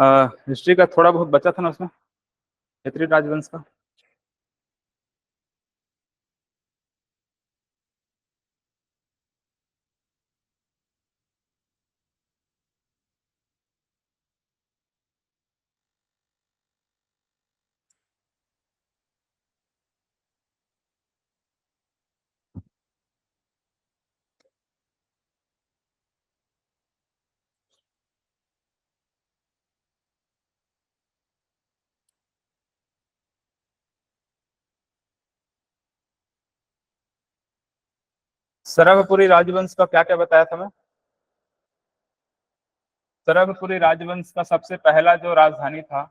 History का थोड़ा बहुत बचा था ना उसमें, क्षेत्रीय राजवंश का। सरभपुरी राजवंश का क्या क्या बताया था मैं? सरभपुरी राजवंश का सबसे पहला जो राजधानी था,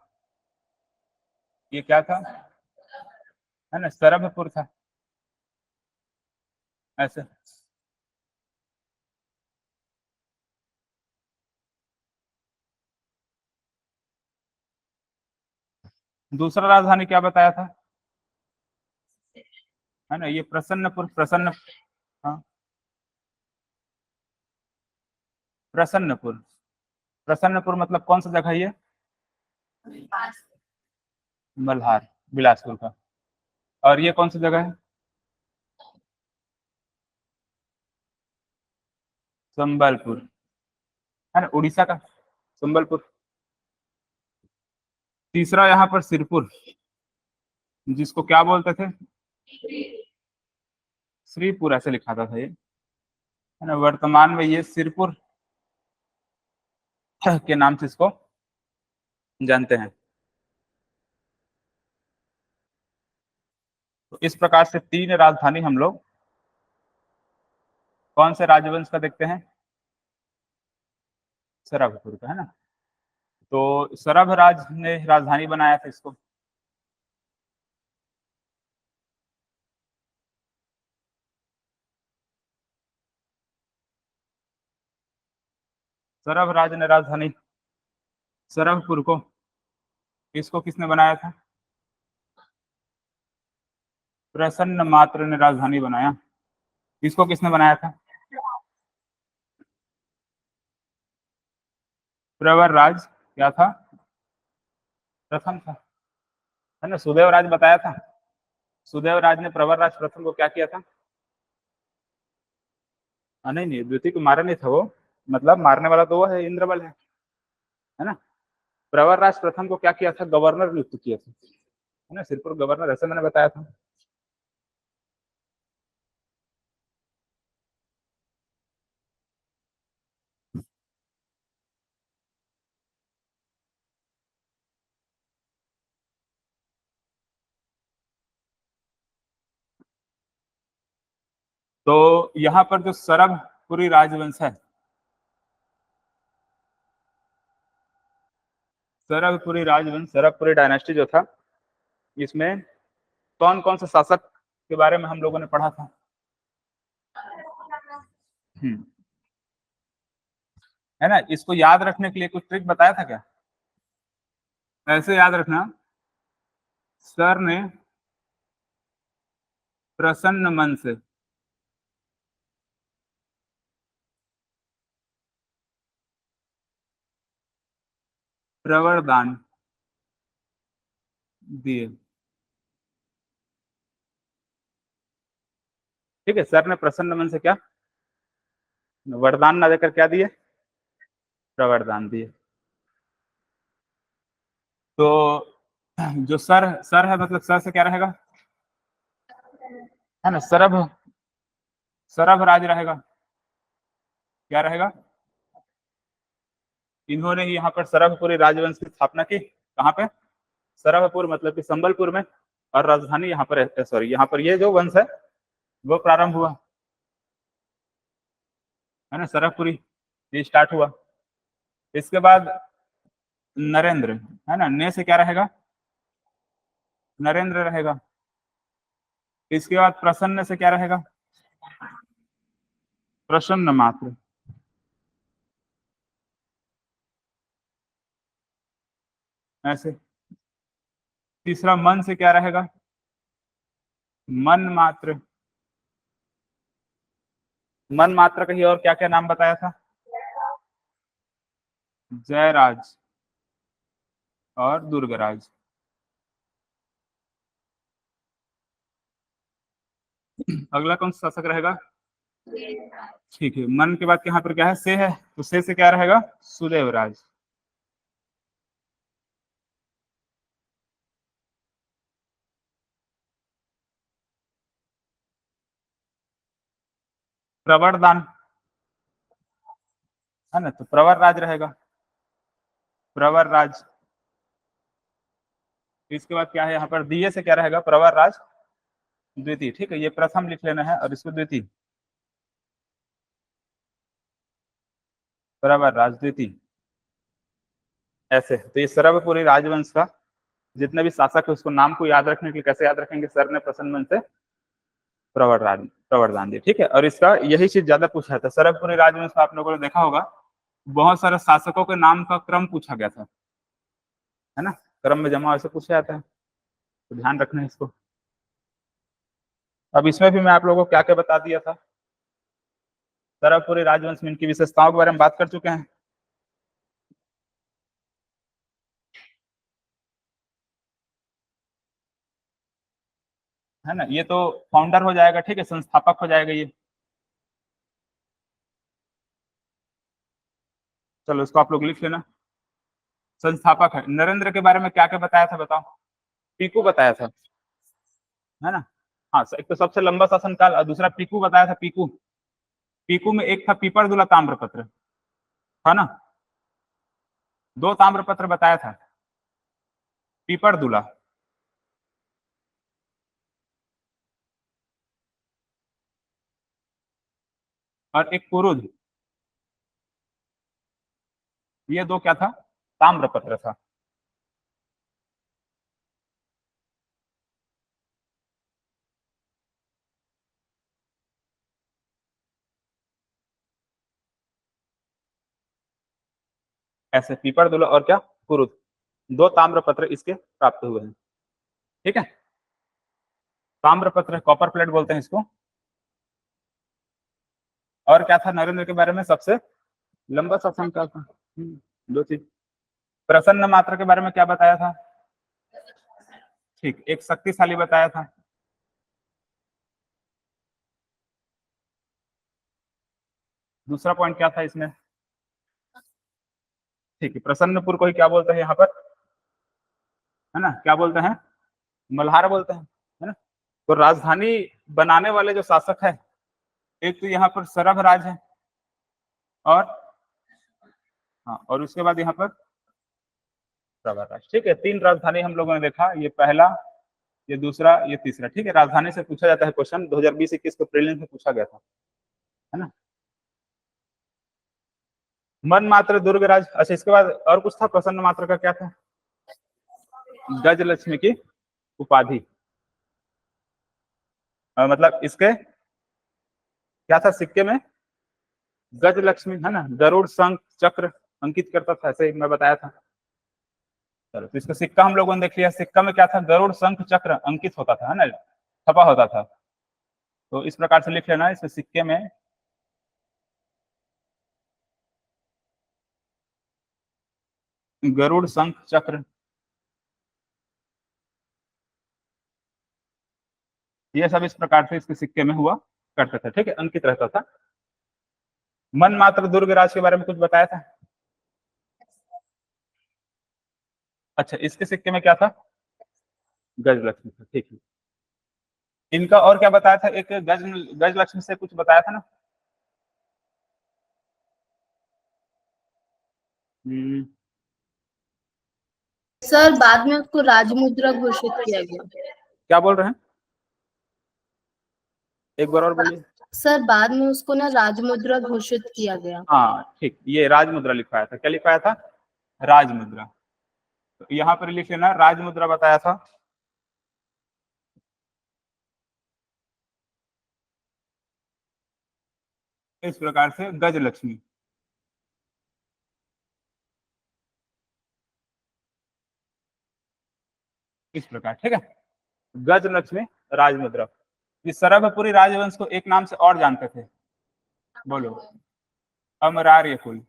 ये क्या था? है ना, सरभपुर था। ऐसे दूसरा राजधानी क्या बताया था? है ना, ये प्रसन्नपुर। हाँ, प्रसन्नपुर। प्रसन्नपुर मतलब कौन सा जगह ये? मल्हार, बिलासपुर का। और ये कौन सी जगह है? संबलपुर, है ना, उड़ीसा का संबलपुर। तीसरा यहाँ पर सिरपुर, जिसको क्या बोलते थे? श्रीपुर ऐसे लिखा था ये, है ना। वर्तमान में ये सिरपुर के नाम से इसको जानते हैं। तो इस प्रकार से तीन राजधानी हम लोग कौन से राजवंश का देखते हैं? सरभपुर का, है ना। तो सरभ राज ने राजधानी बनाया था इसको। सरभ राज ने राजधानी सरभपुर को, इसको किसने बनाया था? प्रसन्न मात्र ने राजधानी बनाया। इसको किसने बनाया था? प्रवर राज क्या था? प्रथम था, है ना। सुदेव राज बताया था। सुदेव राज ने प्रवर राज प्रथम को क्या किया था? नहीं नहीं, द्वितीय को मारा नहीं था वो, मतलब मारने वाला तो वो है, इंद्रबल है ना। प्रवर राज प्रथम को क्या किया था? गवर्नर नियुक्त किया था, है ना, सिरपुर गवर्नर, ऐसे मैंने बताया था। तो यहाँ पर जो सरभपुरी राजवंश है, सरभपुरी राजवंश, सरभपुरी डायनेस्टी जो था, इसमें कौन कौन से शासक के बारे में हम लोगों ने पढ़ा था? हम्म, है ना। इसको याद रखने के लिए कुछ ट्रिक बताया था क्या? ऐसे याद रखना, सर ने प्रसन्न मन से प्रवर दान दिए। ठीक है, सर ने प्रसन्न मन से क्या वरदान ना देकर क्या दिए? प्रवर दान दिए। तो जो सर सर है, मतलब सर से क्या रहेगा? है ना, सरभ, सरभ राज रहेगा। क्या रहेगा? इन्होंने ही यहाँ पर सरभपुरी राजवंश की स्थापना की। कहाँ पे? सरभपुर मतलब कि संबलपुर में। और राजधानी यहाँ पर, सॉरी, यहाँ पर ये जो वंश है वो प्रारंभ हुआ, है ना, सरभपुरी, ये स्टार्ट हुआ। इसके बाद नरेंद्र, है ना, ने से क्या रहेगा? नरेंद्र रहेगा। इसके बाद प्रसन्न से क्या रहेगा? प्रसन्न मात्र। ऐसे तीसरा मन से क्या रहेगा? मन मात्र। मन मात्र का ही और क्या क्या नाम बताया था? जयराज, और दुर्गराज। अगला कौन सा शासक रहेगा? ठीक है, मन के बाद यहाँ पर क्या है, से है, तो से क्या रहेगा? सुदेवराज। प्रवरदान है ना, तो प्रवर राज रहेगा, प्रवर राज। इसके बाद क्या है यहाँ पर, दिए से क्या रहेगा? प्रवर राज द्वितीय। ठीक है, ये प्रथम लिख लेना है और इसको द्वितीय, प्रवर राज द्वितीय। ऐसे तो ये सर्वपुरी राजवंश का जितने भी शासक है उसको नाम को याद रखने के लिए कैसे याद रखेंगे? सर ने प्रसन्न मन से प्रवरदान दिया। ठीक है, और इसका यही चीज ज्यादा पूछा था, सर्वपुरी राजवंश का आप लोगों ने देखा होगा बहुत सारे शासकों के नाम का क्रम पूछा गया था, है ना, क्रम में जमा ऐसे पूछा जाता है, तो ध्यान रखना है इसको। अब इसमें भी मैं आप लोगों को क्या क्या बता दिया था, सर्वपुरी राजवंश में इनकी विशेषताओं के बारे में बात कर चुके हैं। है ना, ये तो फाउंडर हो जाएगा, ठीक है, संस्थापक हो जाएगा ये। चलो इसको आप लोग लिख लेना, संस्थापक है। नरेंद्र के बारे में क्या क्या बताया था बताओ? पीकू बताया था, है ना। हाँ, एक तो सबसे लंबा शासनकाल, और दूसरा पीकू बताया था, पीकू। पीकू में एक था पीपरदुला ताम्रपत्र, था ना, दो ताम्रपत्र बताया था, पीपरदुला और एक पुरुद, ये दो क्या था? ताम्रपत्र था। ऐसे पीपरदुला और क्या, पुरुद, दो ताम्रपत्र इसके प्राप्त हुए हैं। ठीक है, ताम्रपत्र कॉपर प्लेट बोलते हैं इसको। और क्या था नरेंद्र के बारे में सबसे लंबा शासनकाल था? दो चीज। प्रसन्न मात्र के बारे में क्या बताया था? ठीक, एक शक्तिशाली बताया था। दूसरा पॉइंट क्या था इसमें? ठीक है, प्रसन्नपुर को ही क्या बोलते हैं यहाँ पर, है ना, क्या बोलते हैं? मल्हार बोलते हैं, है ना। तो राजधानी बनाने वाले जो शासक है, एक तो यहाँ पर सरभ राज है, और हाँ, और उसके बाद यहाँ पर प्रवर राज। ठीक है, तीन राजधानी हम लोगों ने देखा, ये पहला, ये दूसरा, ये तीसरा। ठीक है, राजधानी से पूछा जाता है क्वेश्चन, 2020-21 को प्रीलिम्स में पूछा गया था, है ना। मन मात्र दुर्गराज। अच्छा, इसके बाद और कुछ था, प्रसन्न मात्र का क्या था? गजलक्ष्मी की उपाधि, मतलब इसके क्या था सिक्के में? गजलक्ष्मी, है ना, गरुड़ शंख चक्र अंकित करता था, ऐसे मैं बताया था। चलो, तो इसका सिक्का हम लोगों ने देख लिया, सिक्का में क्या था? गरुड़ शंख चक्र अंकित होता था, है ना, छपा होता था। तो इस प्रकार से लिख लेना, इस सिक्के में गरुड़ शंख चक्र, ये सब इस प्रकार से इसके सिक्के में हुआ करता था। ठीक है, अंकित रहता था। मन मात्र दुर्गराज के बारे में कुछ बताया था? अच्छा, इसके सिक्के में क्या था? गजलक्ष्मी था। ठीक है, इनका और क्या बताया था? एक गजलक्ष्मी से कुछ बताया था ना। हम्म, सर बाद में उसको राजमुद्रा घोषित किया गया। क्या बोल रहे हैं? एक बार और बोलिए। सर बाद में उसको ना राजमुद्रा घोषित किया गया। हाँ ठीक, ये राजमुद्रा लिखवाया था। क्या लिखवाया था? राजमुद्रा। तो यहाँ पर लिख लेना, राजमुद्रा बताया था। इस प्रकार से गजलक्ष्मी, इस प्रकार। ठीक है, गजलक्ष्मी राजमुद्रा। इस सरभपुरी राजवंश को एक नाम से और जानते थे, बोलो? अमरार्य कुल।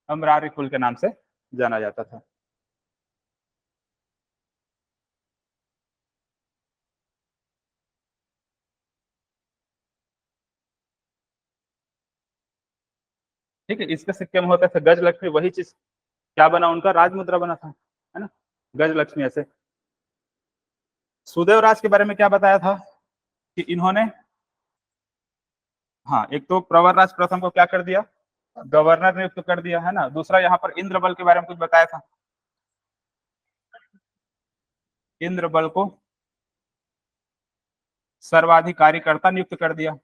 अमरारी कुल के नाम से जाना जाता था। ठीक है, इसके सिक्के में होते थे गज लक्ष्मी, वही चीज क्या बना उनका, राज मुद्रा बना था, है ना, गज लक्ष्मी ऐसे। सुदेव राज के बारे में क्या बताया था कि इन्होंने, हाँ, एक तो प्रवर राज प्रथम को क्या कर दिया, गवर्नर नियुक्त कर दिया, है ना। दूसरा यहाँ पर इंद्रबल के बारे में कुछ बताया था, इंद्रबल को सर्वाधिकारीकर्ता नियुक्त कर दिया।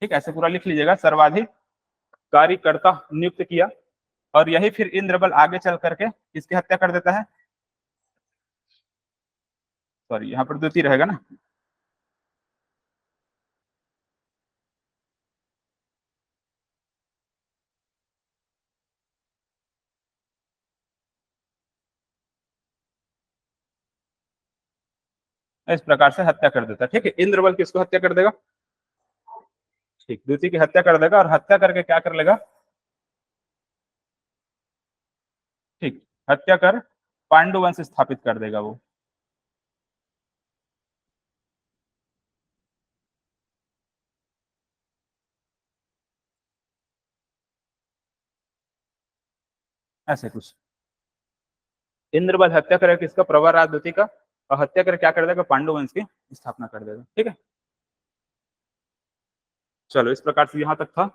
ठीक है, ऐसे पूरा लिख लीजिएगा, सर्वाधिकारीकर्ता नियुक्त किया। और यही फिर इंद्रबल आगे चल करके किसकी हत्या कर देता है, सॉरी यहाँ पर द्वितीय रहेगा ना, इस प्रकार से हत्या कर देता है। ठीक है, इंद्रबल किसको हत्या कर देगा, ठीक, द्वितीय की हत्या कर देगा, और हत्या करके क्या कर लेगा, ठीक, हत्या कर पांडु वंश स्थापित कर देगा वो। ऐसे कुछ, इंद्रबल हत्या करेगा किसका, प्रवर राज द्वितीय का, और हत्या कर क्या कर देगा, पांडु वंश की स्थापना कर देगा। ठीक है, चलो इस प्रकार से यहां तक था।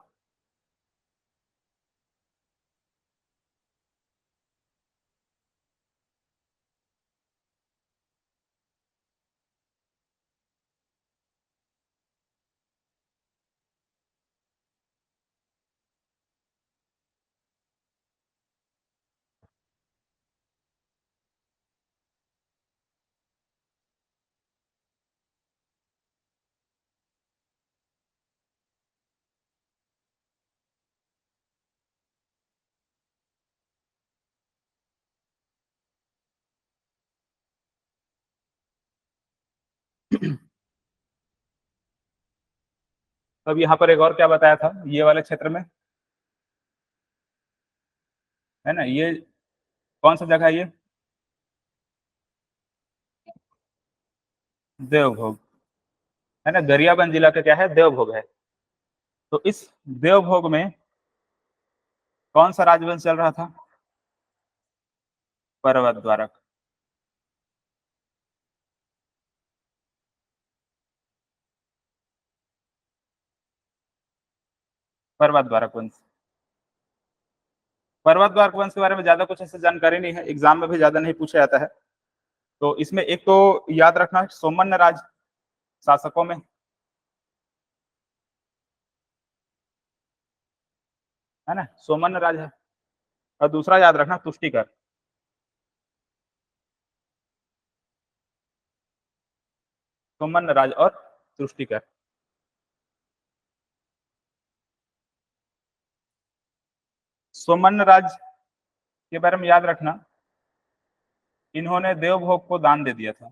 अब यहाँ पर एक और क्या बताया था, ये वाले क्षेत्र में, है ना, ये कौन सा जगह है ये, देवभोग, है ना, गरियाबंद जिला का क्या है, देवभोग है। तो इस देवभोग में कौन सा राजवंश चल रहा था, पर्वत द्वारक, पर्वत द्वारक वंश। पर्वत द्वारक वंश के बारे में ज्यादा कुछ ऐसे जानकारी नहीं है, एग्जाम में भी ज्यादा नहीं पूछा जाता है। तो इसमें एक तो याद रखना, सोमन राज शासकों में, है ना, सोमन राज है। और दूसरा याद रखना तुष्टिकर, सोमन राज और तुष्टिकर। सोमन राज के बारे में याद रखना, इन्होंने देवभोग को दान दे दिया था।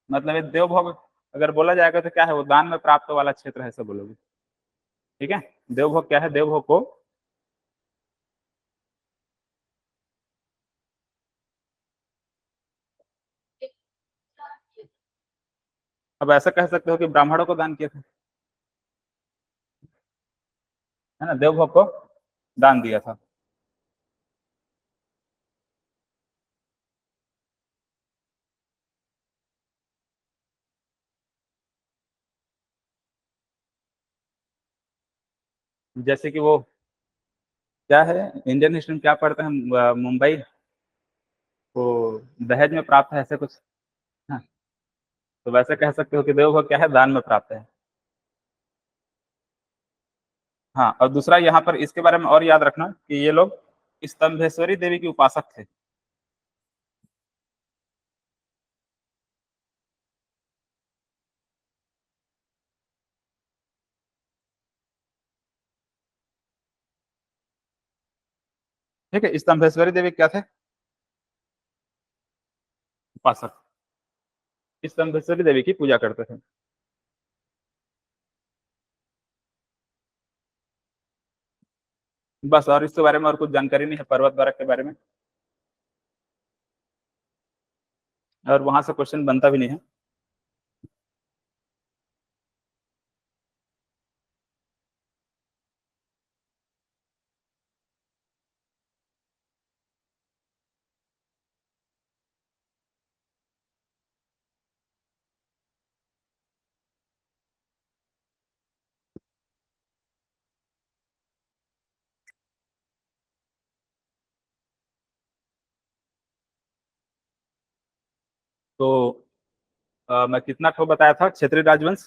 मतलब ये देवभोग अगर बोला जाएगा तो क्या है, वो दान में प्राप्त वाला क्षेत्र है, ऐसा बोलोगे। ठीक है, देवभोग क्या है, देवभोग को, अब ऐसा कह सकते हो कि ब्राह्मणों को दान किया था, है ना, देवभोग को दान दिया था। जैसे कि वो क्या है, इंडियन हिस्ट्री में क्या पढ़ते हैं हम, मुंबई को दहेज में प्राप्त है, ऐसे कुछ। हाँ, तो वैसे कह सकते हो कि देवभोग क्या है, दान में प्राप्त है। हाँ, और दूसरा यहाँ पर इसके बारे में और याद रखना कि ये लोग स्तंभेश्वरी देवी की उपासक थे। ठीक है, स्तंभेश्वरी देवी क्या थे, उपासक, स्तंभेश्वरी देवी की पूजा करते थे। बस, और इसके बारे में और कुछ जानकारी नहीं है पर्वत द्वारक के बारे में, और वहां से क्वेश्चन बनता भी नहीं है। तो मैं कितना ठो बताया था क्षेत्रीय राजवंश?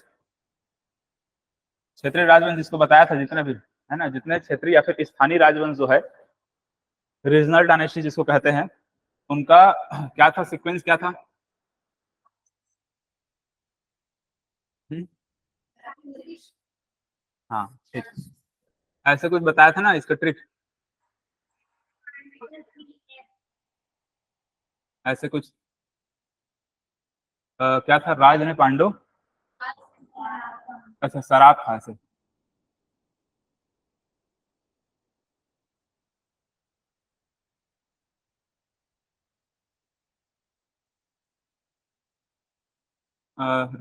क्षेत्रीय राजवंश जिसको बताया था, जितने भी है ना, जितने क्षेत्रीय या फिर स्थानीय राजवंश जो है, रीजनल डायनेस्टी जिसको कहते हैं, उनका क्या था, सीक्वेंस क्या था? हम्म, हाँ ठीक, ऐसे कुछ बताया था ना इसका ट्रिक, ऐसे कुछ क्या था, राज ने पांडव, अच्छा शराब था ऐसे।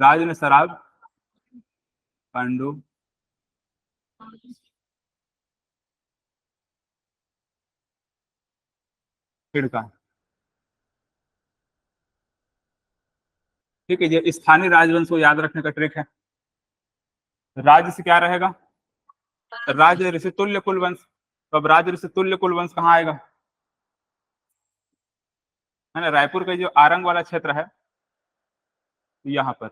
राज ने शराब, पांडु, खिड़का। ठीक है, ये स्थानीय राजवंश को याद रखने का ट्रिक है। राज्य से क्या रहेगा, राज्य ऋषि तुल्य कुलवंश, तो अब राज्य ऋषि तुल्य कुलवंश कहाँ आएगा, है ना, रायपुर का जो आरंग वाला क्षेत्र है, यहाँ पर,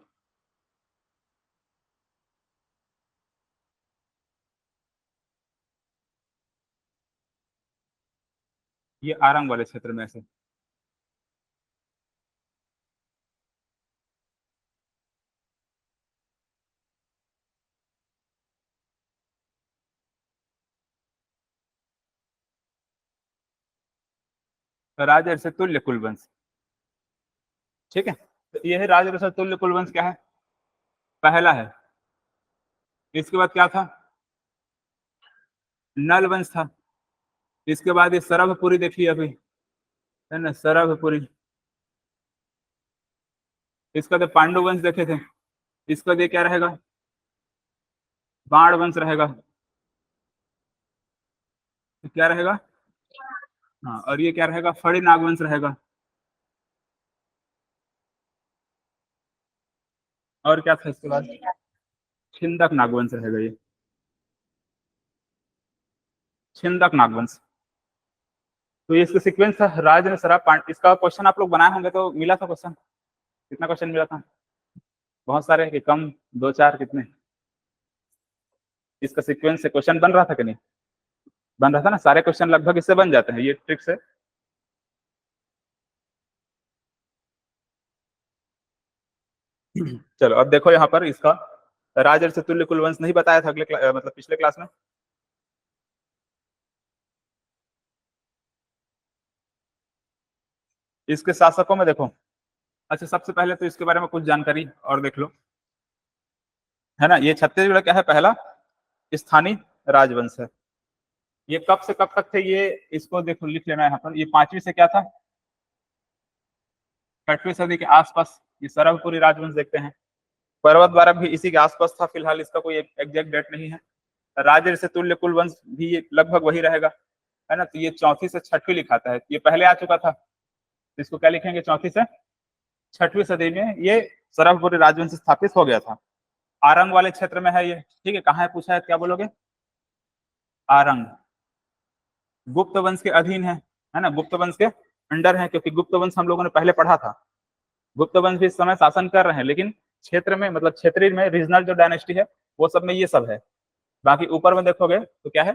ये आरंग वाले क्षेत्र में से, राज्य ऋषि तुल्य कुलवंश। ठीक है, तो यह राज्य ऋषि तुल्य कुलवंश क्या है, पहला है। इसके बाद क्या था, नल वंश था। इसके बाद ये सरभपुरी देखिए अभी, है ना, सरभपुरी। इसका तो पांडु वंश देखे थे, इसका ये क्या रहेगा, बाण वंश रहेगा। तो क्या रहेगा, हाँ, और ये क्या रहेगा, फड़ी नागवंश रहेगा। और क्या था इसके बाद, छिंदक नागवंश रहेगा ये, छिंदक नागवंश। तो ये इसका सीक्वेंस था, राज ने शराब इसका क्वेश्चन आप लोग बनाए होंगे तो मिला था क्वेश्चन, कितना क्वेश्चन मिला था, बहुत सारे कि कम, दो चार, कितने? इसका सीक्वेंस से क्वेश्चन बन रहा था कि नहीं, बन रहा था ना, सारे क्वेश्चन लगभग इससे बन जाते हैं ये ट्रिक से। चलो अब देखो यहाँ पर इसका राजर से तुल्य कुलवंश नहीं बताया था मतलब पिछले क्लास में। इसके शासकों में देखो, अच्छा सबसे पहले तो इसके बारे में कुछ जानकारी और देख लो, है ना, ये छत्तीसगढ़ क्या है, पहला स्थानीय राजवंश है। ये कब से कब तक थे, ये इसको देखो लिख लेना यहाँ पर, ये 5वीं से क्या था, 6वीं सदी के आसपास ये सरभपुरी राजवंश देखते हैं। पर्वत द्वारा भी इसी के आसपास था, फिलहाल इसका कोई एग्जैक्ट डेट नहीं है। राजर से तुल्य कुलवंश भी ये लगभग वही रहेगा, है ना, तो ये 4वीं से 6वीं लिखाता है, ये पहले आ चुका था, तो इसको क्या लिखेंगे, 4वीं से 6वीं सदी में ये सरभपुरी राजवंश स्थापित हो गया था। आरंग वाले क्षेत्र में है ये, ठीक है, कहाँ है पूछा है, क्या बोलोगे, आरंग, गुप्त वंश के अधीन है ना, गुप्त वंश के अंडर है, क्योंकि गुप्त वंश हम लोगों ने पहले पढ़ा था, गुप्त वंश भी इस समय शासन कर रहे हैं, लेकिन क्षेत्र में मतलब क्षेत्रीय में रीजनल जो डायनेस्टी है वो सब में ये सब है, बाकी ऊपर में देखोगे तो क्या है,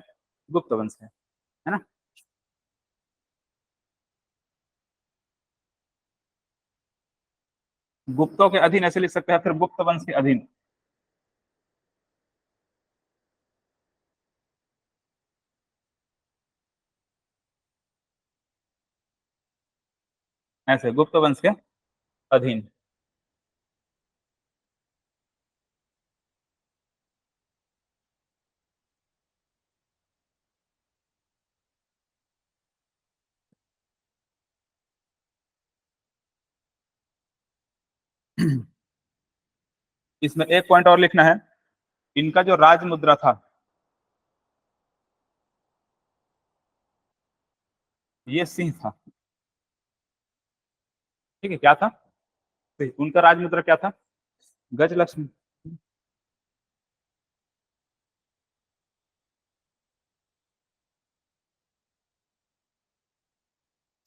गुप्त वंश है ना। गुप्तों के अधीन ऐसे लिख सकते हैं, फिर गुप्त वंश के अधीन, ऐसे गुप्त वंश के अधीन। इसमें एक पॉइंट और लिखना है, इनका जो राज मुद्रा था ये सिंह था। ठीक है, क्या था? सिंह। उनका राज मुद्रा क्या था? गजलक्ष्मी।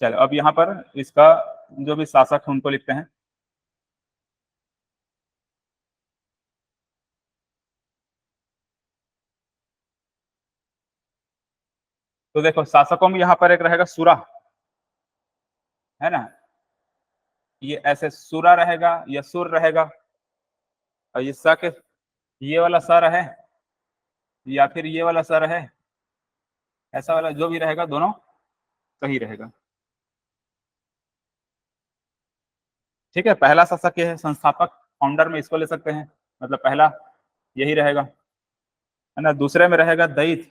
चलो अब यहाँ पर इसका जो भी शासक है उनको लिखते हैं। तो देखो शासकों में यहाँ पर एक रहेगा सुरा, है ना, ये ऐसे सुरा रहेगा या सुर रहेगा, और ये स के ये वाला सर है या फिर ये वाला सर है, ऐसा वाला जो भी रहेगा दोनों सही रहेगा। ठीक है, पहला शासक ये है, संस्थापक फाउंडर में इसको ले सकते हैं, मतलब पहला यही रहेगा, है ना। दूसरे में रहेगा दैत्य,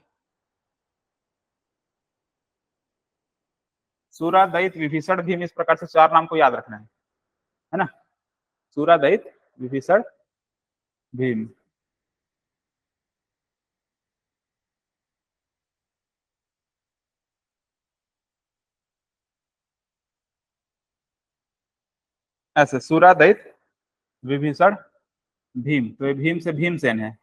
सूरा दैत्य विभीषण भीम, इस प्रकार से चार नाम को याद रखना है ना। सूरा दैत्य विभीषण भीम। ऐसे सूरा दैत्य विभीषण भीम, तो ये भीम से भीमसेन है।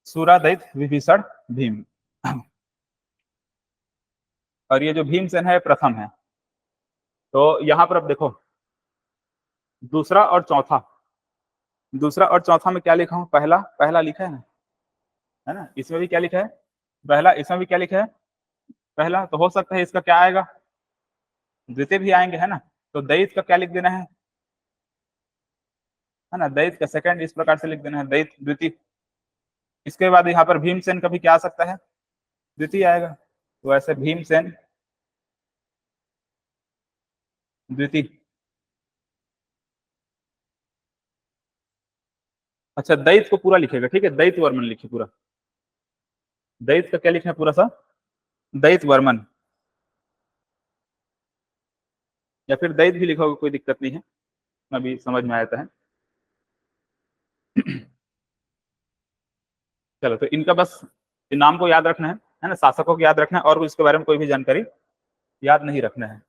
सूरा दैत्य विभीषण भीम। और ये जो भीमसेन है प्रथम है। तो यहाँ पर अब देखो दूसरा और चौथा, दूसरा और चौथा में क्या लिखा हूं? पहला, पहला लिखा है ना, इसमें भी क्या लिखा है? पहला, इसमें भी क्या लिखा है? पहला। तो हो सकता है इसका क्या आएगा? द्वितीय भी आएंगे, है ना। तो दैत्य का क्या लिख देना है ना, दैत्य का सेकंड इस प्रकार से लिख देना है, दैत्य द्वितीय। इसके बाद यहाँ पर भीमसेन का भी क्या आ सकता है? द्वितीय आएगा, तो ऐसे भीमसेन द्वितीय। अच्छा, दैत्य को पूरा लिखेगा, ठीक है, दैत्य वर्मन लिखिए पूरा। दैत्य का क्या लिखना है पूरा सा? दैत्य वर्मन, या फिर दैत्य भी लिखोगे कोई दिक्कत नहीं है, अभी समझ में आता है। चलो, तो इनका बस नाम को याद रखना है ना, शासकों को याद रखना है, और इसके बारे में कोई भी जानकारी याद नहीं रखना है।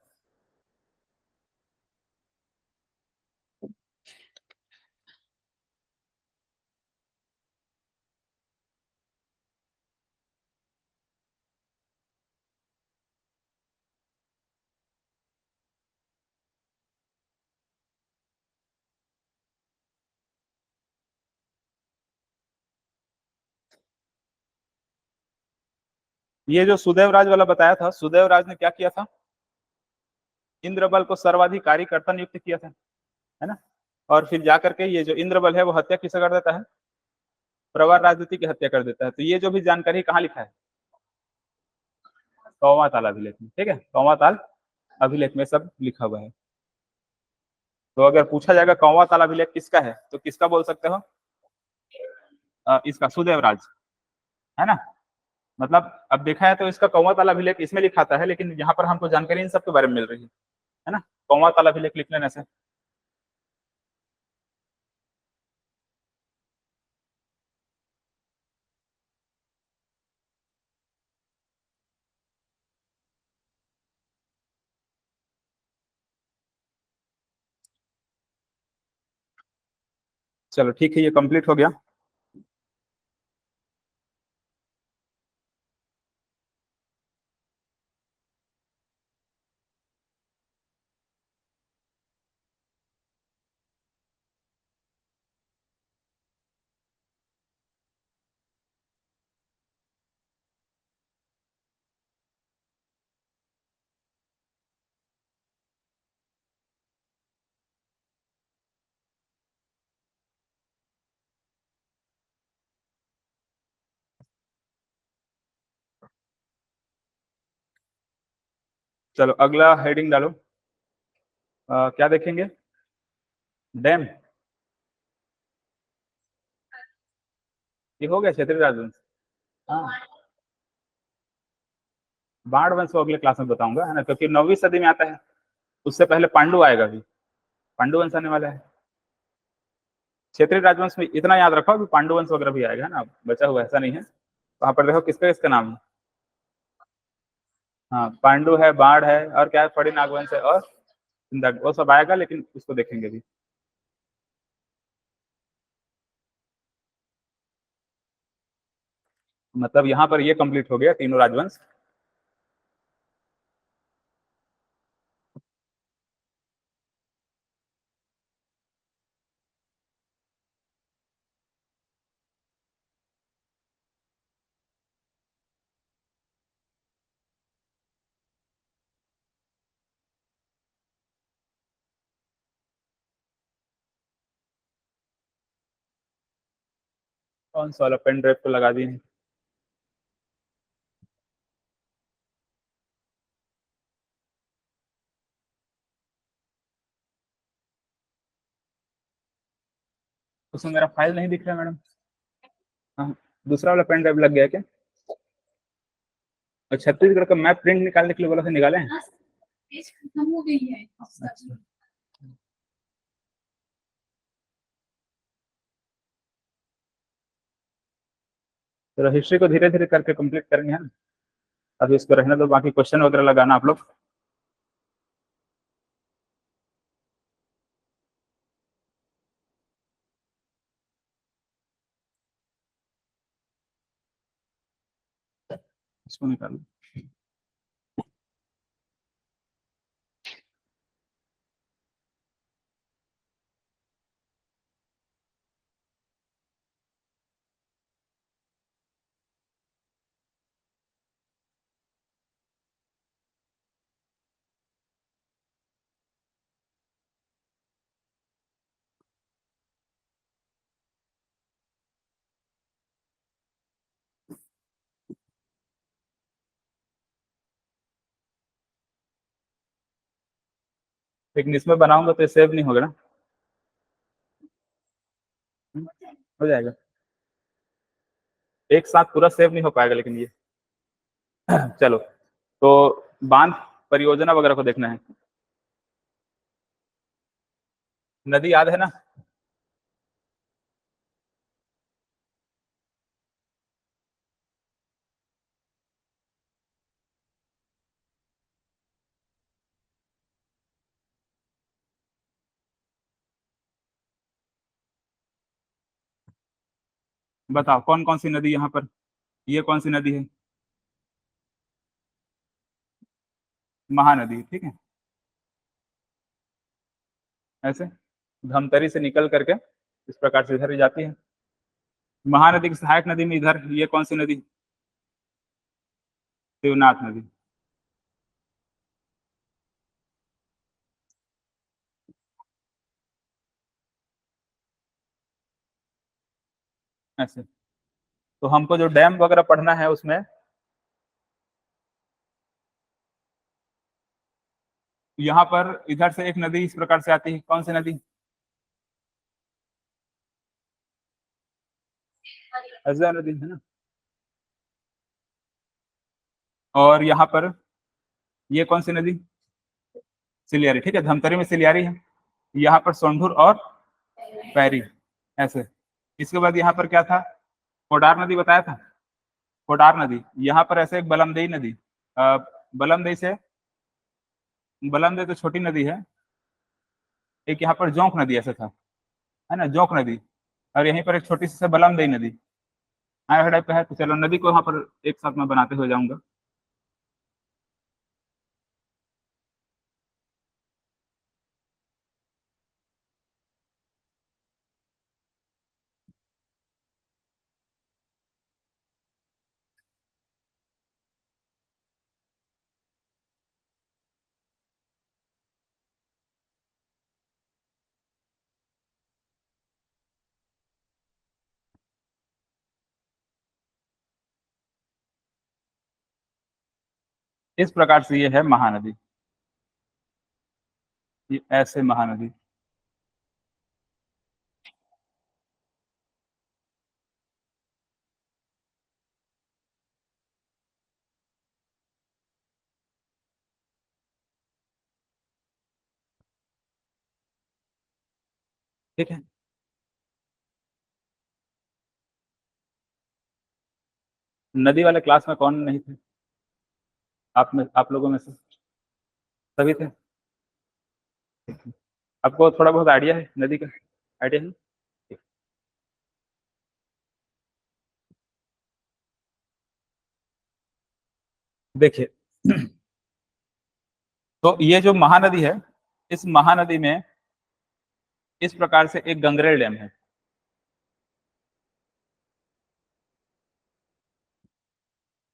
ये जो सुदेव राज वाला बताया था, सुदेव राज ने क्या किया था? इंद्रबल को सर्वाधिकारी कर्ता नियुक्त किया था, है ना। और फिर जाकर के ये जो इंद्रबल है वो हत्या किसे कर देता है? प्रवर राजनीति की हत्या कर देता है। तो ये जो भी जानकारी कहाँ लिखा है? कौवाताल अभिलेख में, ठीक है, कौवाताल अभिलेख में सब लिखा हुआ है। तो अगर पूछा जाएगा कौवाताल अभिलेख किसका है, तो किसका बोल सकते हो? इसका, सुदेव राज, है ना। मतलब अब देखा है तो इसका कौवाताल अभिलेख इसमें लिखाता है, लेकिन यहाँ पर हमको जानकारी इन सब के बारे में मिल रही है ना। कौवाताल अभिलेख लिख लेने से। चलो ठीक है, ये कंप्लीट हो गया। चलो अगला हेडिंग डालो। क्या देखेंगे? डैम। ये हो गया क्षेत्रीय राजवंश। हाँ, बाण वंश को अगले क्लास में बताऊंगा, है ना, क्योंकि 9वीं सदी में आता है, उससे पहले पांडु आएगा भी, पांडु वंश आने वाला है। क्षेत्रीय राजवंश में इतना याद रखो कि पांडु वंश वगैरह भी आएगा, है ना, बचा हुआ ऐसा नहीं है। वहां पर देखो किसका किसका नाम है। हाँ, पांडु है, बाढ़ है, और क्या है, फड़ी नागवंश है, और वो सब आएगा, लेकिन उसको देखेंगे भी। मतलब यहाँ पर ये कंप्लीट हो गया तीनों राजवंश। कौन सा वाला पेन ड्राइव को लगा दिए। उसमें मेरा फाइल नहीं दिख रहा मैडम। हाँ, दूसरा वाला पेन ड्राइव लग गया क्या। और छत्तीसगढ़ का मैप प्रिंट निकालने के लिए बोला था, निकाले हैं। खत्म हो गई है। अच्छा। तो हिस्ट्री को धीरे धीरे करके कंप्लीट करेंगे, है ना। अभी इसको रहने दो, बाकी क्वेश्चन वगैरह लगाना आप लोग। इसको निकालो। लेकिन इसमें बनाऊंगा तो सेव नहीं होगा ना। हो जाएगा, एक साथ पूरा सेव नहीं हो पाएगा, लेकिन ये चलो। तो बांध परियोजना वगैरह को देखना है। नदी याद है ना। बताओ कौन कौन सी नदी यहाँ पर, ये कौन सी नदी है। महानदी, ठीक है। ऐसे धमतरी से निकल करके इस प्रकार से इधर ही जाती है। महानदी की सहायक नदी में इधर ये कौन सी नदी, शिवनाथ नदी। ऐसे तो हमको जो डैम वगैरह पढ़ना है उसमें, यहाँ पर इधर से एक नदी इस प्रकार से आती है, कौन सी नदी, हज़ा नदी, है ना। और यहाँ पर ये कौन सी नदी, सिलियारी, ठीक है, धमतरी में सिलियारी है। यहाँ पर सोंढूर और पैरी, ऐसे। इसके बाद यहाँ पर क्या था, कोडार नदी बताया था, कोडार नदी। यहाँ पर ऐसे एक बलमदई नदी, बलमदई से, बलमदई तो छोटी नदी है, एक यहाँ पर जोंक नदी ऐसा था, है ना, जोंक नदी। और यहीं पर एक छोटी सी बलमदई नदी, हाँ टाइप का है। तो चलो नदी को वहाँ पर एक साथ में बनाते हुए जाऊंगा। इस प्रकार से ये है महानदी, ये ऐसे महानदी। ठीक है। नदी वाले क्लास में कौन नहीं थे? आप लोगों में से सभी थे? आपको थोड़ा बहुत आइडिया है नदी का? आइडिया है? देखिए, तो ये जो महानदी है, इस महानदी में इस प्रकार से एक गंगरेल डैम है।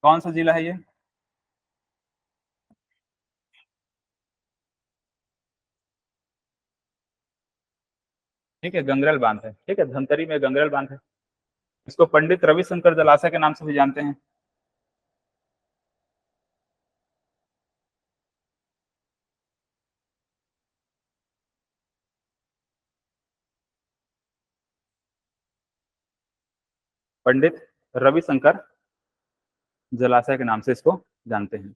कौन सा जिला है ये? ठीक है, गंगरेल बांध है। ठीक है, धमतरी में गंगरेल बांध है। इसको पंडित रविशंकर जलाशय के नाम से भी जानते हैं। पंडित रविशंकर जलाशय के नाम से इसको जानते हैं।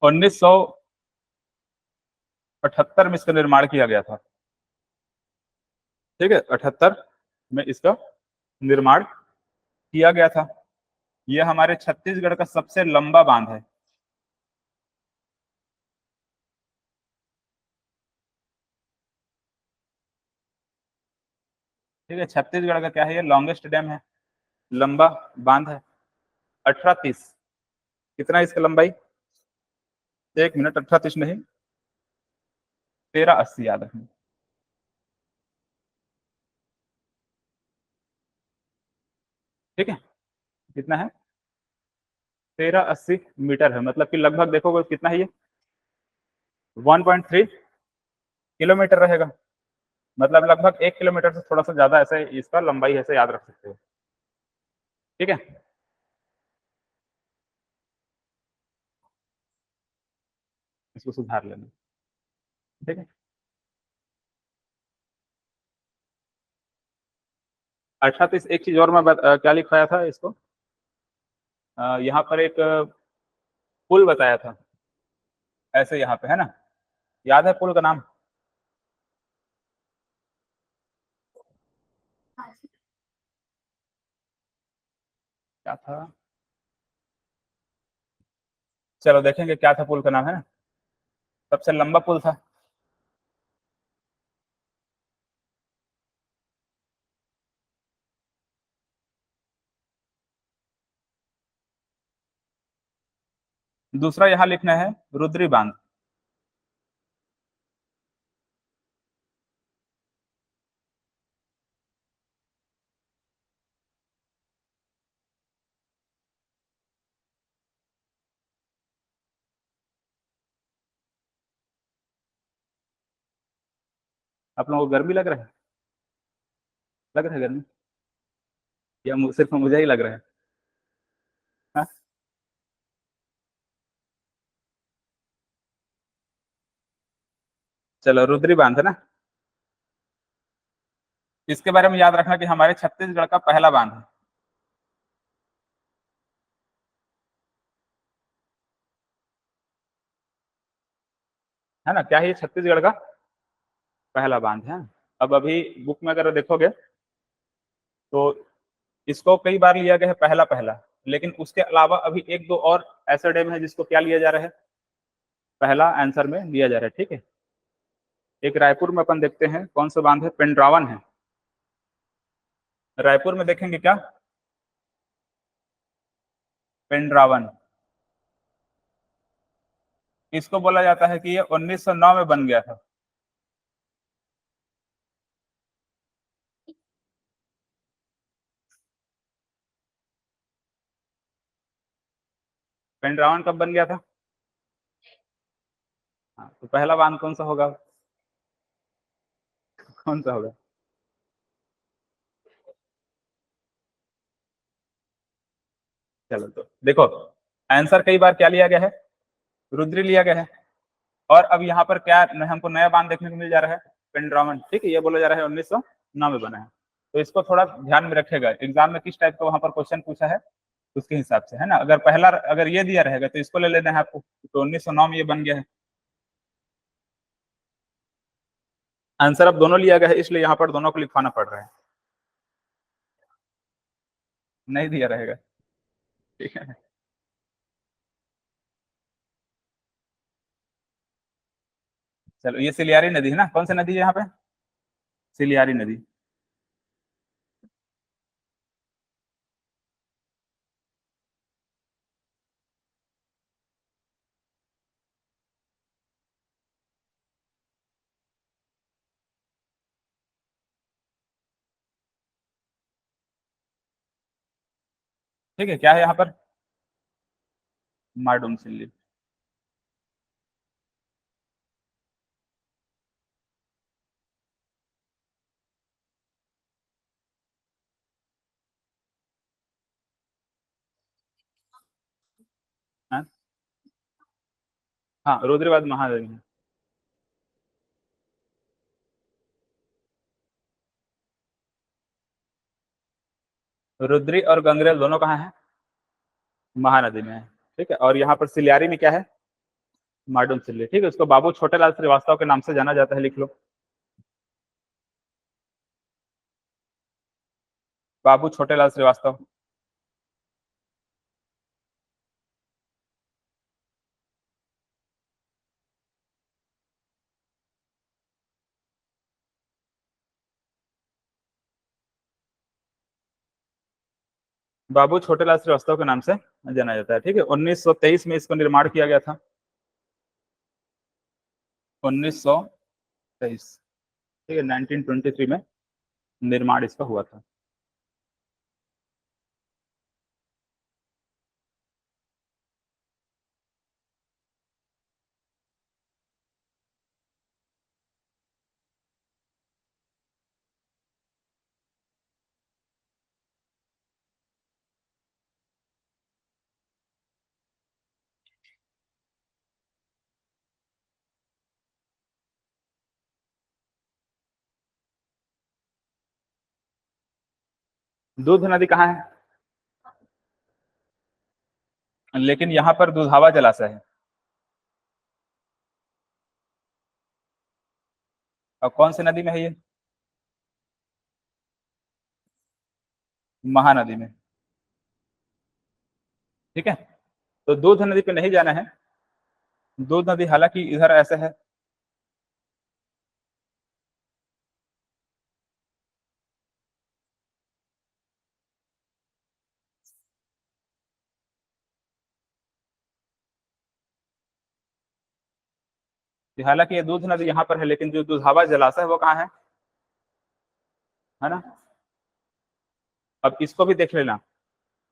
उन्नीस सौ 78 में इसका निर्माण किया गया था। ठीक है, 78 में इसका निर्माण किया गया था। यह हमारे छत्तीसगढ़ का सबसे लंबा बांध है। ठीक है, छत्तीसगढ़ का क्या है, ये लॉन्गेस्ट डैम है, लंबा बांध है। 1830। कितना है इसका लंबाई? एक मिनट, 1830 नहीं, 1380 याद रखना। ठीक है, कितना है? 1380 मीटर है, मतलब कि लगभग देखोगे कितना है ये, 1.3 किलोमीटर रहेगा। मतलब लगभग 1 किलोमीटर से थोड़ा सा ज्यादा, ऐसे इसका लंबाई ऐसे याद रख सकते हो। ठीक है, इसको सुधार लेना। ठीक है, 1830। एक चीज और मैं क्या लिखवाया था इसको, यहाँ पर एक पुल बताया था ऐसे, यहाँ पे है ना, याद है पुल का नाम? क्या था? चलो देखेंगे क्या था पुल का नाम, है ना। सबसे लंबा पुल था। दूसरा यहाँ लिखना है रुद्री बांध। आप लोगों को गर्मी लग रहा है? लग रहा है गर्मी, या सिर्फ मुझे ही लग रहा है? हाँ? चलो, रुद्री बांध है ना, इसके बारे में याद रखना कि हमारे छत्तीसगढ़ का पहला बांध है ना। क्या है ये? छत्तीसगढ़ का पहला बांध है। अब अभी बुक में अगर देखोगे तो इसको कई बार लिया गया है पहला पहला, लेकिन उसके अलावा अभी एक दो और ऐसे डैम है जिसको क्या लिया जा रहा है, पहला आंसर में लिया जा रहा है। ठीक है, एक रायपुर में अपन देखते हैं कौन सा बांध है, पेंड्रावन है। रायपुर में देखेंगे क्या, पेंड्रावन। इसको बोला जाता है कि ये 1909 में बन गया था। पेंड्रावन कब बन गया था? हाँ, तो पहला बांध कौन सा होगा? कौन सा होगा? चलो, तो देखो, आंसर कई बार क्या लिया गया है, रुद्री लिया गया है। और अब यहाँ पर क्या हमको नया बांध देखने को मिल जा रहा है, पेंड्रावन। ठीक है, ये बोला जा रहा है 1909 में बना है। तो इसको थोड़ा ध्यान में रखेगा, एग्जाम में किस टाइप का वहां पर क्वेश्चन पूछा है उसके हिसाब से, है ना। अगर पहला अगर ये दिया रहेगा तो इसको ले लेना है आपको, तो 1909 में ये बन गया है। आंसर अब दोनों लिया गया है, इसलिए यहाँ पर दोनों को लिखवाना पड़ रहा है। नहीं दिया रहेगा, ठीक है। चलो, ये सिलियारी नदी है ना, कौन सी नदी है यहाँ पे? सिलियारी नदी। ठीक है, क्या है यहाँ पर? मार्डुमसिल्ली। हाँ, हाँ, रुद्रवाद महानदी है। रुद्री और गंगरेल दोनों कहाँ है? महानदी में है। ठीक है, और यहाँ पर सिलियारी में क्या है? मार्डुमसिल्ली। ठीक है, उसको बाबू छोटेलाल श्रीवास्तव के नाम से जाना जाता है, लिख लो। बाबू छोटेलाल श्रीवास्तव। बाबू छोटेलाल श्रीवास्तव के नाम से जाना जाता है। ठीक है, 1923 में इसको निर्माण किया गया था। 1923। ठीक है, 1923 में निर्माण इसका हुआ था। दूध नदी कहाँ है? लेकिन यहाँ पर दुधावा जलाशय है। और कौन सी नदी में है ये? महानदी में। ठीक है, तो दूध नदी पे नहीं जाना है। दूध नदी हालांकि इधर ऐसे है, हालांकि ये दूध नदी यहाँ पर है, लेकिन जो दुधावा जलाशय है वो कहाँ है ना। अब इसको भी देख लेना।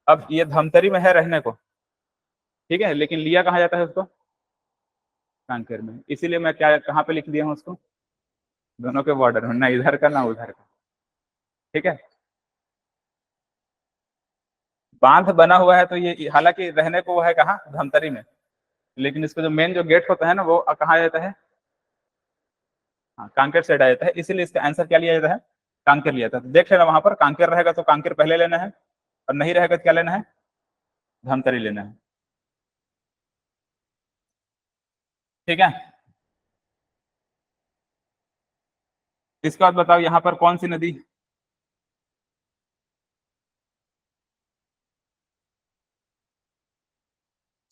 अब ये धमतरी में है रहने को, ठीक है, लेकिन लिया कहाँ जाता है उसको? कांकेर में। इसीलिए मैं क्या कहाँ पे लिख दिया हूँ उसको? दोनों के बॉर्डर में, ना इधर का ना उधर का। ठीक है, बांध बना हुआ है तो ये हालांकि रहने को वो है कहाँ? धमतरी में। लेकिन इसका जो मेन जो गेट होता है ना, वो कहाँ आ जाता है? हाँ, कांकेर साइड आ जाता है, इसीलिए इसका आंसर क्या लिया जाता है? कांकेर लिया जाता है। तो देख लेना, वहां पर कांकेर रहेगा तो कांकेर पहले लेना है, और नहीं रहेगा तो क्या लेना है? धमतरी लेना है। ठीक है, इसके बाद बताओ यहाँ पर कौन सी नदी?